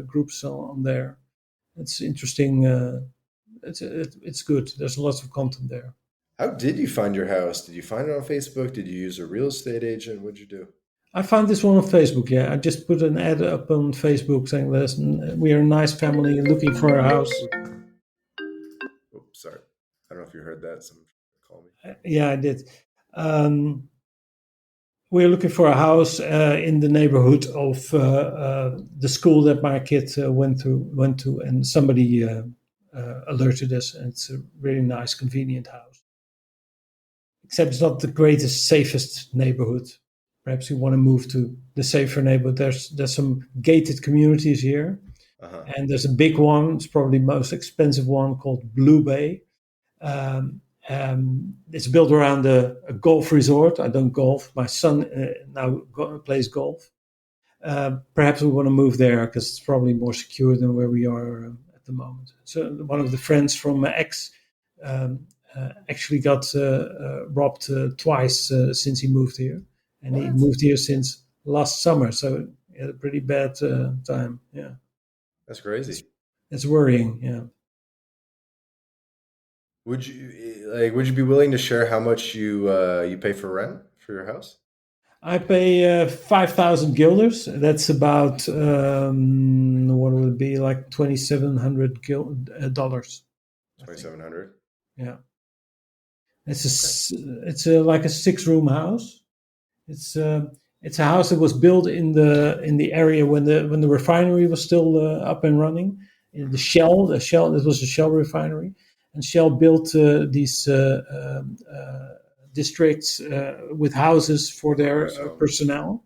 Speaker 2: groups on there. It's interesting. It's good. There's lots of content there.
Speaker 1: How did you find your house? Did you find it on Facebook? Did you use a real estate agent? What'd you do?
Speaker 2: I found this one on Facebook. Yeah, I just put an ad up on Facebook saying, "Listen, we are a nice family looking for a house."
Speaker 1: Oops, sorry. I don't know if you heard that. Someone called me.
Speaker 2: Yeah, I did. Um, we're looking for a house in the neighborhood of the school that my kid went to, and somebody alerted us. And it's a really nice, convenient house. Except it's not the greatest, safest neighborhood. Perhaps you want to move to the safer neighborhood. There's some gated communities here,
Speaker 1: Uh huh.
Speaker 2: and there's a big one. It's probably the most expensive one called Blue Bay. It's built around a golf resort. I don't golf. My son now plays golf. Perhaps we want to move there because it's probably more secure than where we are at the moment. So one of the friends from X actually got robbed twice since he moved here, and he
Speaker 1: What?
Speaker 2: moved here since last summer. So he had a pretty bad time. Yeah,
Speaker 1: That's
Speaker 2: it's
Speaker 1: crazy.
Speaker 2: it's worrying. Yeah.
Speaker 1: Would you be willing to share how much you pay for rent for your house?
Speaker 2: I pay 5,000 guilders. That's about what would it be like $2,700 dollars. I think.
Speaker 1: 2,700.
Speaker 2: Yeah,
Speaker 1: Okay.
Speaker 2: it's like a 6 room house. It's uh, it's a house that was built in the area when the refinery was still up and running. In
Speaker 1: Hmm.
Speaker 2: the Shell, it was a Shell refinery, and Shell built these districts with houses for their
Speaker 1: Workers' home.
Speaker 2: personnel.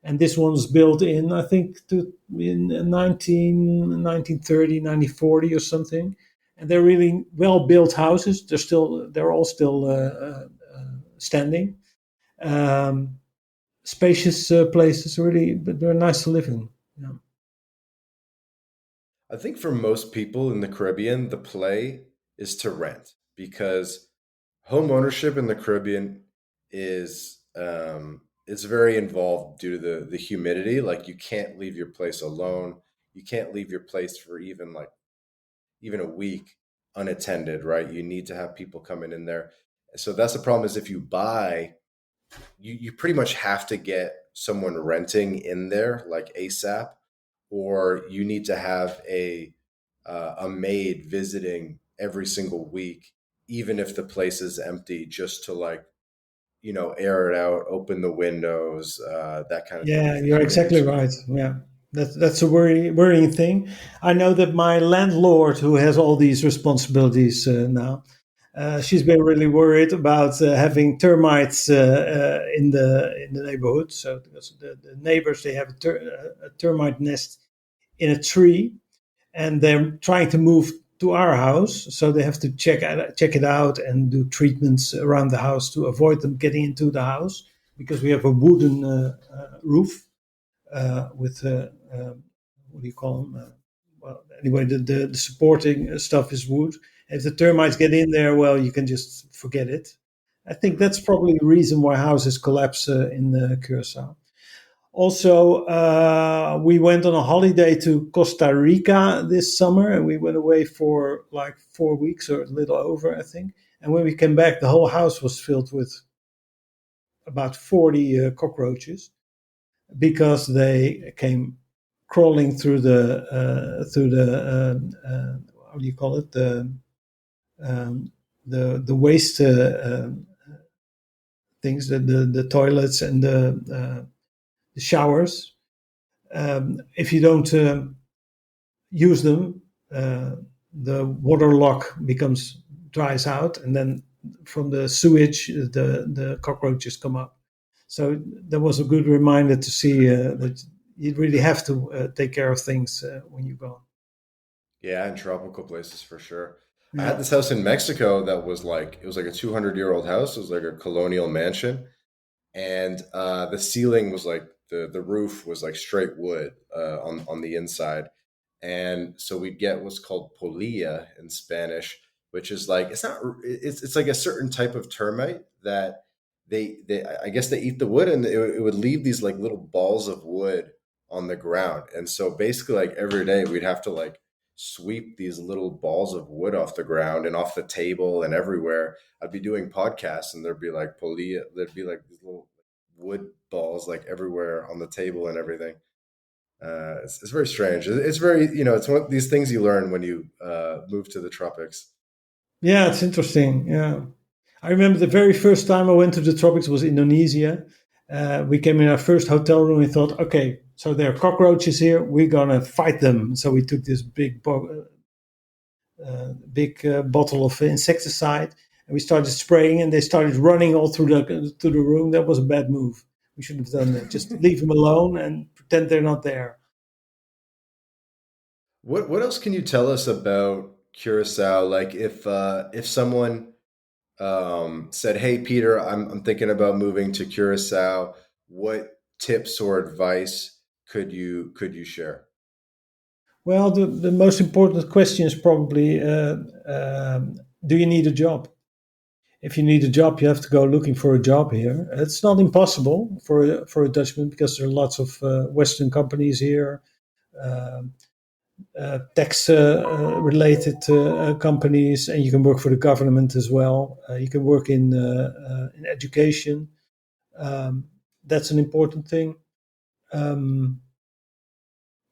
Speaker 2: And this one's built in, I think, in 1940 or something. And they're really well built houses. They're all still standing. Um, Spacious places, really, but they're nice to live in. Yeah.
Speaker 1: I think for most people in the Caribbean, the play is to rent because home ownership in the Caribbean is it's very involved due to the humidity. Like you can't leave your place alone. You can't leave your place for even a week unattended, right? You need to have people coming in there. So that's the problem is if you buy, you pretty much have to get someone renting in there like ASAP, or you need to have a maid visiting every single week, even if the place is empty, just to like air it out, open the windows, that kind of thing
Speaker 2: Yeah,
Speaker 1: with the
Speaker 2: you're
Speaker 1: humidity.
Speaker 2: exactly
Speaker 1: So
Speaker 2: right. Yeah, that's a worrying thing. I know that my landlord, who has all these responsibilities now, she's been really worried about having termites in the neighborhood. So because the neighbors, they have a termite nest in a tree, and they're trying to move to our house, so they have to check it out and do treatments around the house to avoid them getting into the house, because we have a wooden roof with what do you call them? Well, anyway, the supporting stuff is wood. If the termites get in there, well, you can just forget it. I think
Speaker 1: mhm.
Speaker 2: that's probably the reason why houses collapse in Curacao. Also, we went on a holiday to Costa Rica this summer, and we went away for like 4 weeks or a little over, I think. And when we came back, the whole house was filled with about 40 cockroaches, because they came crawling through the how do you call it, um, the waste things, the toilets and the showers. If you don't use them, the water lock dries out, and then from the sewage, the cockroaches come up. So that was a good reminder to see that you really have to take care of things when you go.
Speaker 1: Yeah, in tropical places for sure. I had
Speaker 2: Yeah,
Speaker 1: this house in Mexico that was like it was like a 200-year-old house. It was like a colonial mansion, and the ceiling was like the roof was like straight wood on the inside, and so we'd get what's called polilla in Spanish, which is like it's like a certain type of termite that they I guess they eat the wood, and it would leave these like little balls of wood on the ground, and so basically like every day we'd have to like sweep these little balls of wood off the ground and off the table and everywhere. I'd be doing podcasts and there'd be like polilla, there'd be like these little wood balls like everywhere on the table and everything. It's very strange. It's very, it's one of these things you learn when you move to the tropics.
Speaker 2: yeah, it's interesting. Yeah, I remember the very first time I went to the tropics was Indonesia. We came in our first hotel room. We thought, okay, so there are cockroaches here. We're gonna fight them. So we took this big bottle of insecticide, and we started spraying, and they started running all through the room. That was a bad move. We shouldn't have done that. Just leave them alone and pretend they're not there.
Speaker 1: What else can you tell us about Curacao? Like if someone said, "Hey, Peter, I'm thinking about moving to Curacao. What tips or advice could you share?"
Speaker 2: Well, the most important question is probably, do you need a job? If you need a job, you have to go looking for a job here. It's not impossible for a Dutchman, because there are lots of Western companies here, um, tax related companies, and you can work for the government as well. You can work in education. Um, that's an important thing. Um,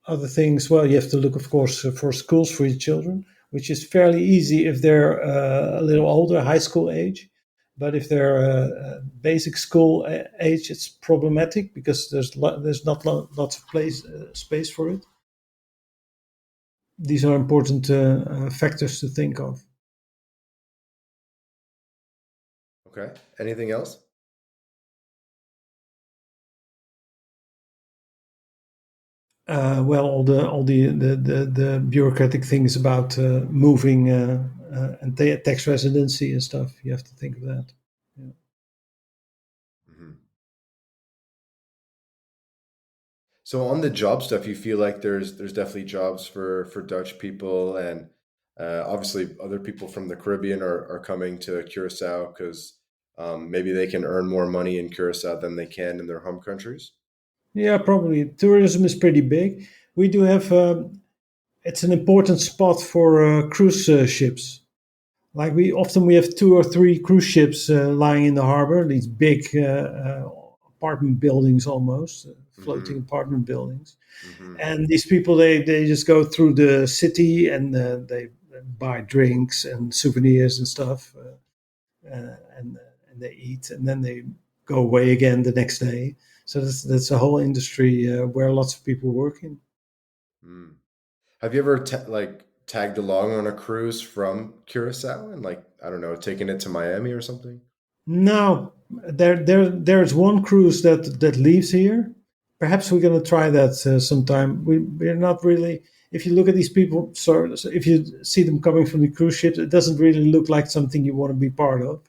Speaker 2: Other things, well, you have to look, of course, for schools for your children. which is fairly easy if they're a little older, high school age. But if they're basic school age, it's problematic because there's not lots of space for it. These are important factors to think of.
Speaker 1: Okay. Anything else?
Speaker 2: Well, all the bureaucratic things about moving and tax residency and stuff. You have to think of that. Yeah.
Speaker 1: Hmm. So on the job stuff, you feel like there's definitely jobs for Dutch people, and obviously other people from the Caribbean are coming to Curacao because maybe they can earn more money in Curacao than they can in their home countries.
Speaker 2: Yeah, probably. Tourism is pretty big. We do have. It's an important spot for cruise ships. Like we have two or three cruise ships lying in the harbor. These big apartment buildings, almost floating
Speaker 1: Hmm.
Speaker 2: apartment buildings.
Speaker 1: Hmm.
Speaker 2: And these people, they just go through the city and they buy drinks and souvenirs and stuff, and they eat, and then they go away again the next day. So that's a whole industry where lots of people work in.
Speaker 1: Mm. Have you ever like tagged along on a cruise from Curacao and like I don't know, taken it to Miami or something?
Speaker 2: Now, there's one cruise that leaves here. Perhaps we're going to try that sometime. We're not really. If you look at these people, so if you see them coming from the cruise ships, it doesn't really look like something you want to be part of.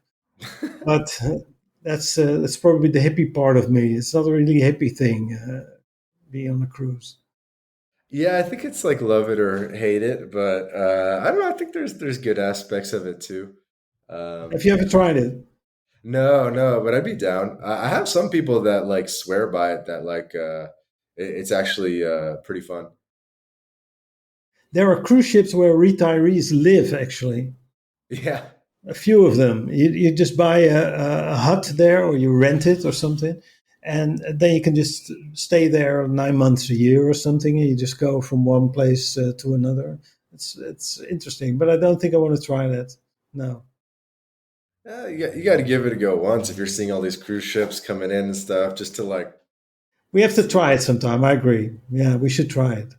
Speaker 2: But that's probably the hippie part of me. It's not a really hippie thing, being on a cruise.
Speaker 1: Yeah, I think it's like love it or hate it, but I don't know. I think there's good aspects of it too.
Speaker 2: Have
Speaker 1: Um,
Speaker 2: you ever tried it?
Speaker 1: no, no, but I'd be down. I have some people that like swear by it that like it's actually pretty fun.
Speaker 2: There are cruise ships where retirees live, actually.
Speaker 1: Yeah.
Speaker 2: A few of them. You just buy a hut there, or you rent it or something, and then you can just stay there 9 months a year or something. And you just go from one place to another. It's interesting, but I don't think I want to try that. No,
Speaker 1: You got to give it a go once if you're seeing all these cruise ships coming in and stuff, just to like
Speaker 2: we have to
Speaker 1: see.
Speaker 2: try it sometime. I agree. Yeah, we should try it.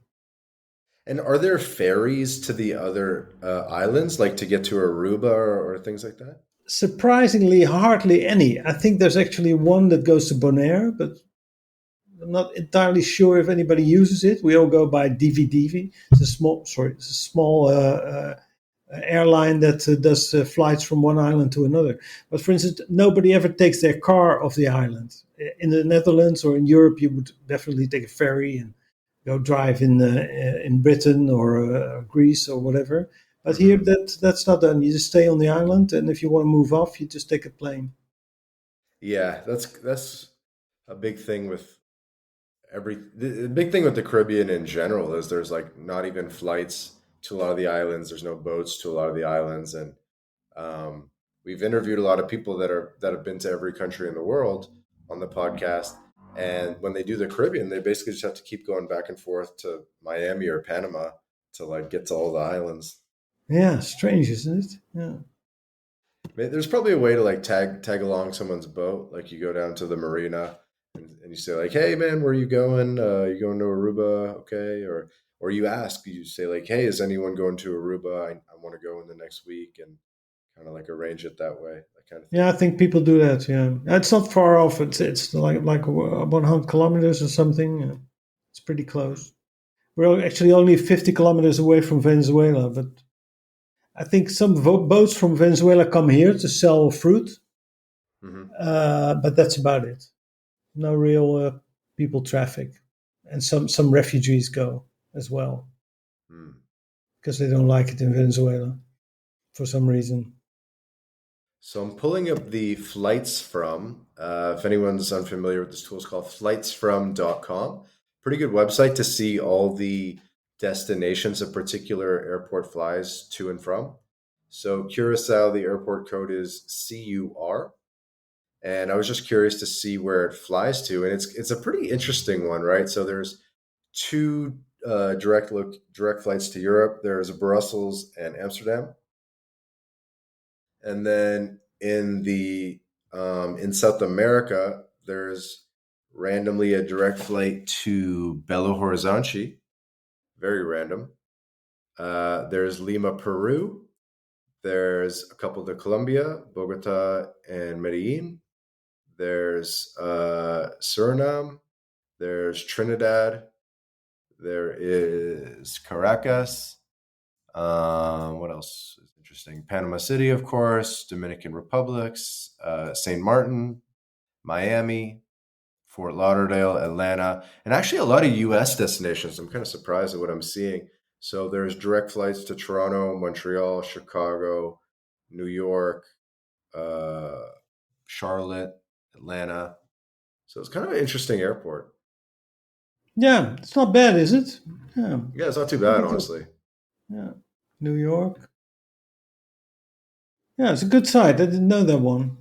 Speaker 1: And are there ferries to the other islands, like to get to Aruba or things like that?
Speaker 2: Surprisingly, hardly any. I think there's actually one that goes to Bonaire, but I'm not entirely sure if anybody uses it. We all go by DVDV. It's a small airline that does flights from one island to another. But for instance, nobody ever takes their car off the island. In the Netherlands or in Europe, you would definitely take a ferry and go drive in Britain or Greece or whatever. But here,
Speaker 1: Hmm.
Speaker 2: that's not done. You just stay on the island, and if you want to move off, you just take a plane.
Speaker 1: Yeah, that's a big thing with the big thing with the Caribbean in general is there's like not even flights to a lot of the islands. There's no boats to a lot of the islands, and um, we've interviewed a lot of people that have been to every country in the world on the podcast. And when they do the Caribbean, they basically just have to keep going back and forth to Miami or Panama to like get to all the islands.
Speaker 2: Yeah, strange, isn't it? Yeah.
Speaker 1: There's probably a way to like tag along someone's boat. Like you go down to the marina and you say like, "Hey man, where are you going? You going to Aruba? Okay?" Or you ask, you say like, "Hey, is anyone going to Aruba? I want to go in the next week," and kind of like arrange it that way, that kind of thing.
Speaker 2: Yeah, I think people do that. Yeah, it's not far off. It's like 100 kilometers or something. Yeah. It's pretty
Speaker 1: Hmm.
Speaker 2: close. We're actually only 50 kilometers away from Venezuela, but I think some boats from Venezuela come here to sell fruit,
Speaker 1: Hmm.
Speaker 2: but that's about it. No real people traffic, and some refugees go as well
Speaker 1: Hmm.
Speaker 2: because they don't like it in Venezuela for some reason.
Speaker 1: So I'm pulling up the flights from. If anyone's unfamiliar with this tool, it's called flightsfrom.com. Pretty good website to see all the destinations a particular airport flies to and from. So Curacao, the airport code is CUR. And I was just curious to see where it flies to. And it's a pretty interesting one, right? So there's two direct flights to Europe. There's Brussels and Amsterdam, and then in South America, there's randomly a direct flight to Belo Horizonte. Very random. There's Lima, Peru. There's a couple to Colombia, Bogota and Medellin. There's Suriname. There's Trinidad. There is Caracas. What else is interesting? Panama City, of course. Dominican Republics. St. Martin, Miami, Fort Lauderdale, Atlanta, and actually a lot of U.S. destinations. I'm kind of surprised at what I'm seeing. So there's direct flights to Toronto, Montreal, Chicago, New York, uh, Charlotte, Atlanta. So it's kind of an interesting airport.
Speaker 2: Yeah, it's not bad, is it? Yeah,
Speaker 1: Yeah, it's not too
Speaker 2: I
Speaker 1: bad,
Speaker 2: think so.
Speaker 1: honestly.
Speaker 2: Yeah, New York. Yeah, it's a good site. I didn't know that one.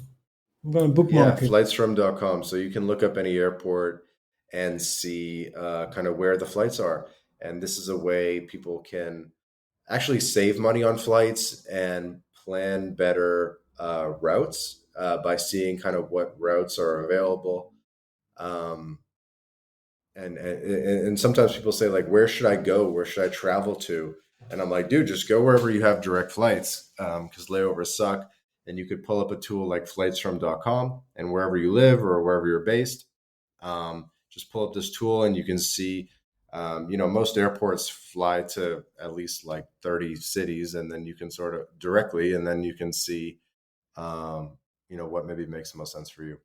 Speaker 2: I'm going to
Speaker 1: Yeah,
Speaker 2: bookmark it.
Speaker 1: flightsfrom.com. So you can look up any airport and see kind of where the flights are. And this is a way people can actually save money on flights and plan better routes by seeing kind of what routes are available. Um, and sometimes people say like, where should I go? Where should I travel to? And I'm like, dude, just go wherever you have direct flights because layovers suck. And you could pull up a tool like flightsfrom.com, and wherever you live or wherever you're based, just pull up this tool and you can see, most airports fly to at least like 30 cities, and then you can sort of directly, and then you can see, what maybe makes the most sense for you.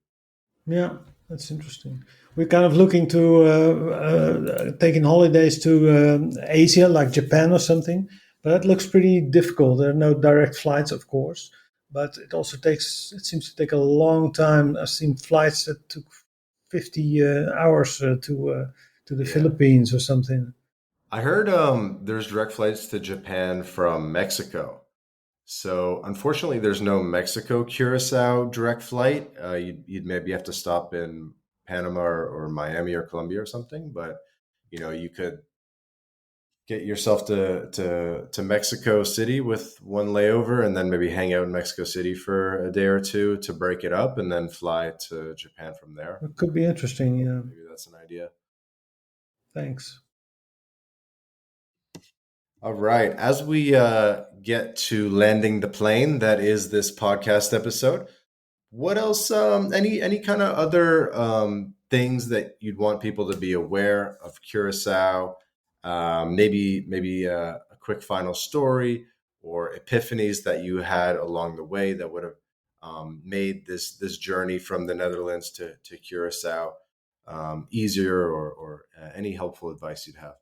Speaker 2: Yeah, that's interesting. We're kind of looking to taking holidays to Asia, like Japan or something. But that looks pretty difficult. There are no direct flights, of course, but it also takes. It seems to take a long time. I've seen flights that took 50 hours to the
Speaker 1: Yeah.
Speaker 2: Philippines or something.
Speaker 1: I heard there's direct flights to Japan from Mexico. So unfortunately, there's no Mexico Curacao direct flight. You'd maybe have to stop in Panama or Miami or Colombia or something. But you could get yourself to Mexico City with one layover, and then maybe hang out in Mexico City for a day or two to break it up, and then fly to Japan from there.
Speaker 2: It could be interesting. Yeah,
Speaker 1: Maybe that's an idea.
Speaker 2: thanks.
Speaker 1: All right. As we get to landing the plane, that is this podcast episode. What else? Any kind of other things that you'd want people to be aware of Curacao? Maybe a quick final story or epiphanies that you had along the way that would have made this journey from the Netherlands to Curacao easier, or any helpful advice you'd have.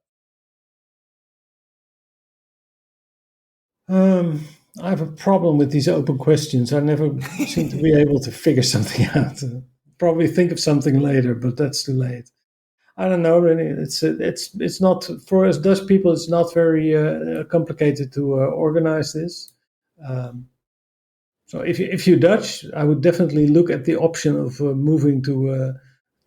Speaker 2: I have a problem with these open questions. I never seem to be able to figure something out. Probably think of something later, but that's too late. I don't know. Really, it's not for us Dutch people. It's not very complicated to organize this. Um, so if you're Dutch, I would definitely look at the option of moving to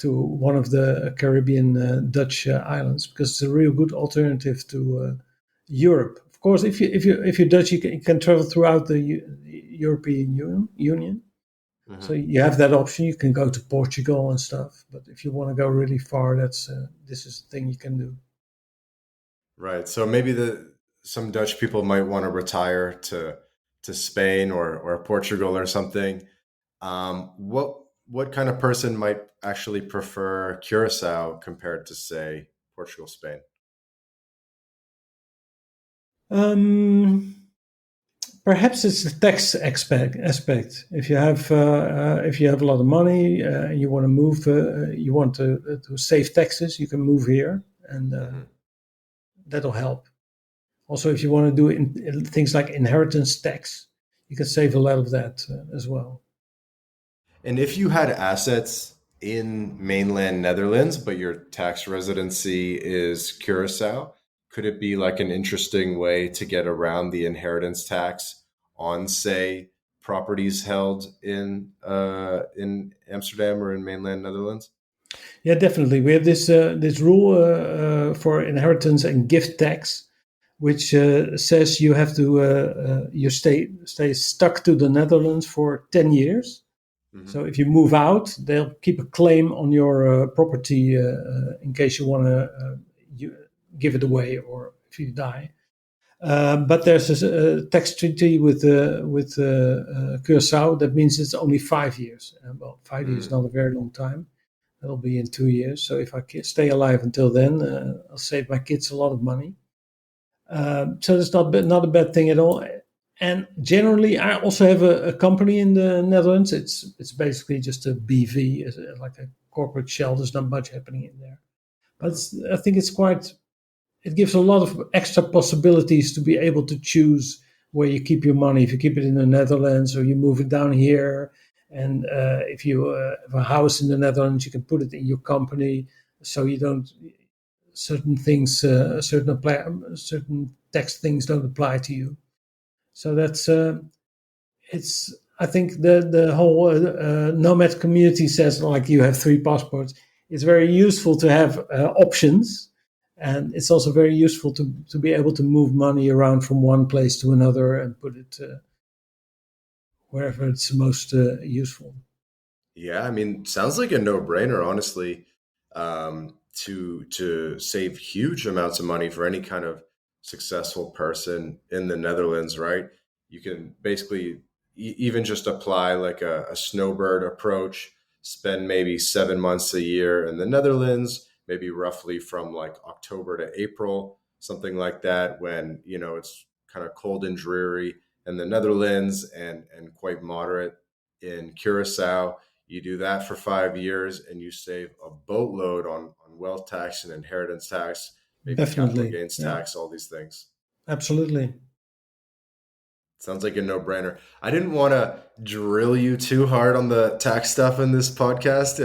Speaker 2: one of the Caribbean Dutch islands, because it's a real good alternative to Europe. Of course, if you're Dutch, you can travel throughout the European Union. So
Speaker 1: Mhm.
Speaker 2: you have that option. You can go to Portugal and stuff. But if you want to go really far, this is the thing you can do.
Speaker 1: Right. So maybe some Dutch people might want to retire to Spain or Portugal or something. What kind of person might actually prefer Curacao compared to, say, Portugal, Spain?
Speaker 2: Um, Perhaps it's the tax aspect. If you have a lot of money and you want to move, you want to save taxes, you can move here, and
Speaker 1: Hmm.
Speaker 2: that'll help. Also, if you want to do things like inheritance tax, you can save a lot of that as well.
Speaker 1: And if you had assets in mainland Netherlands, but your tax residency is Curacao, could it be like an interesting way to get around the inheritance tax on, say, properties held in Amsterdam or in mainland Netherlands?
Speaker 2: Yeah, definitely. We have this rule for inheritance and gift tax, which says you have to you stay stuck to the Netherlands for 10 years.
Speaker 1: Mm-hmm.
Speaker 2: So if you move out, they'll keep a claim on your property in case you want to give it away or if you die. But there's a tax treaty with Curaçao that means it's only 5 years. Well, 5 years is not a very long time. That'll be in 2 years. So if I stay alive until then, I'll save my kids a lot of money. So that's not a bad thing at all. And generally, I also have a company in the Netherlands. It's basically just a BV, like a corporate shell. There's not much happening in there, but I think it gives a lot of extra possibilities to be able to choose where you keep your money. If you keep it in the Netherlands or you move it down here, and if you have a house in the Netherlands, you can put it in your company, so you don't certain things, certain tax things don't apply to you. So that's it's. I think the whole nomad community says like you have 3 passports. It's very useful to have options, and it's also very useful to be able to move money around from one place to another and put it wherever it's most useful.
Speaker 1: Yeah, I mean, sounds like a no-brainer, honestly, to save huge amounts of money for any kind of successful person in the Netherlands, right? You can basically even just apply like a snowbird approach, spend maybe 7 months a year in the Netherlands, maybe roughly from like October to April, something like that, when, it's kind of cold and dreary in the Netherlands and quite moderate in Curaçao. You do that for 5 years and you save a boatload on wealth tax and inheritance tax, maybe capital
Speaker 2: Definitely,
Speaker 1: gains
Speaker 2: yeah,
Speaker 1: tax, all these things.
Speaker 2: absolutely.
Speaker 1: Sounds like a no-brainer. I didn't want to drill you too hard on the tax stuff in this podcast,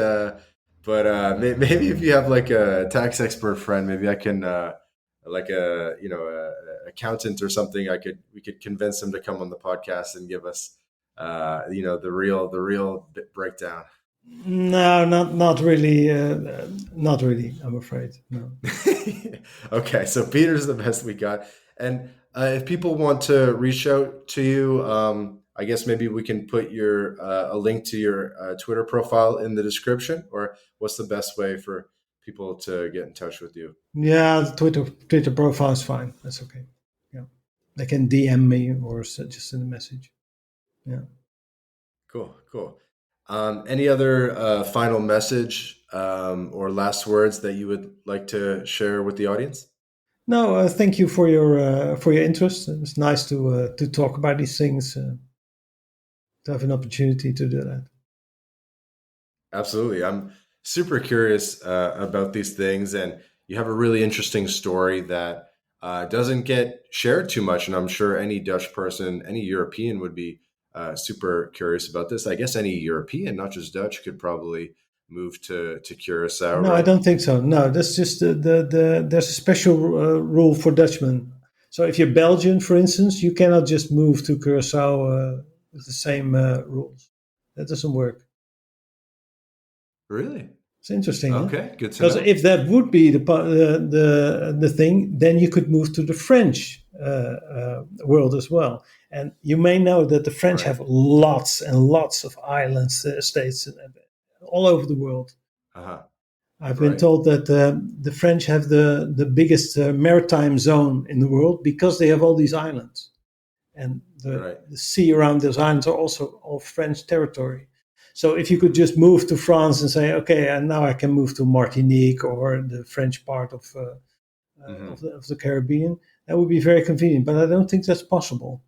Speaker 1: but maybe if you have like a tax expert friend, maybe I can, like a accountant or something. We could convince him to come on the podcast and give us, the real breakdown.
Speaker 2: No, not really. Not really. I'm afraid. No.
Speaker 1: Okay, so Peter's the best we got. And if people want to reach out to you, I guess maybe we can put a link to your Twitter profile in the description, or what's the best way for people to get in touch with you?
Speaker 2: Yeah, the Twitter profile is fine. That's okay. Yeah, they can DM me or just send a message. Yeah.
Speaker 1: Cool, cool. Any other final message or last words that you would like to share with the audience?
Speaker 2: No, thank you for your interest. It's nice to talk about these things. To have an opportunity to do that.
Speaker 1: Absolutely. I'm super curious about these things, and you have a really interesting story that doesn't get shared too much. And I'm sure any Dutch person, any European would be super curious about this. I guess any European, not just Dutch, could probably move to Curacao,
Speaker 2: No, I
Speaker 1: right?
Speaker 2: don't think so. No, that's just there's a special rule for Dutchmen. So if you're Belgian, for instance, you cannot just move to Curaçao with the same rules. That doesn't work.
Speaker 1: Really?
Speaker 2: It's interesting, huh?
Speaker 1: Okay, good to
Speaker 2: Because
Speaker 1: know.
Speaker 2: if that would be the thing, then you could move to the French world as well. And you may know that the French
Speaker 1: Right.
Speaker 2: have lots and lots of islands, states, all over the world.
Speaker 1: Uh-huh.
Speaker 2: I've been
Speaker 1: Right.
Speaker 2: told that the French have the biggest maritime zone in the world because they have all these islands. And
Speaker 1: Right.
Speaker 2: the sea around those islands are also all French territory. So if you could just move to France and say, okay, and now I can move to Martinique or the French part
Speaker 1: Hmm.
Speaker 2: of the Caribbean, that would be very convenient. But I don't think that's possible.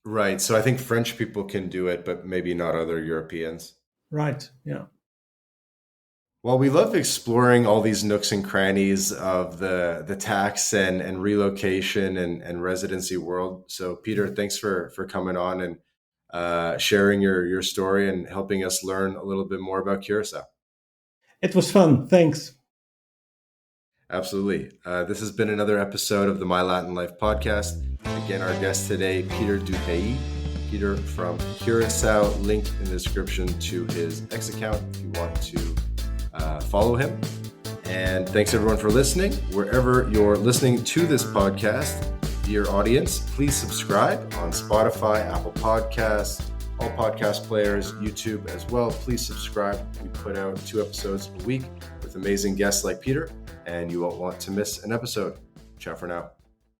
Speaker 1: Right. So I think French people can do it, but maybe not other Europeans.
Speaker 2: Right? Yeah.
Speaker 1: Well, we love exploring all these nooks and crannies of the tax and relocation and residency world. So, Peter, thanks for coming on and sharing your story and helping us learn a little bit more about Curacao.
Speaker 2: It was fun. Thanks.
Speaker 1: Absolutely. This has been another episode of the My Latin Life podcast. Again, our guest today, Peter Dupays. Peter from Curaçao. Link in the description to his X account if you want to follow him. And thanks everyone for listening. Wherever you're listening to this podcast, dear audience, please subscribe on Spotify, Apple Podcasts, all podcast players, YouTube as well. Please subscribe. We put out 2 episodes a week with amazing guests like Peter, and you won't want to miss an episode. Ciao for now.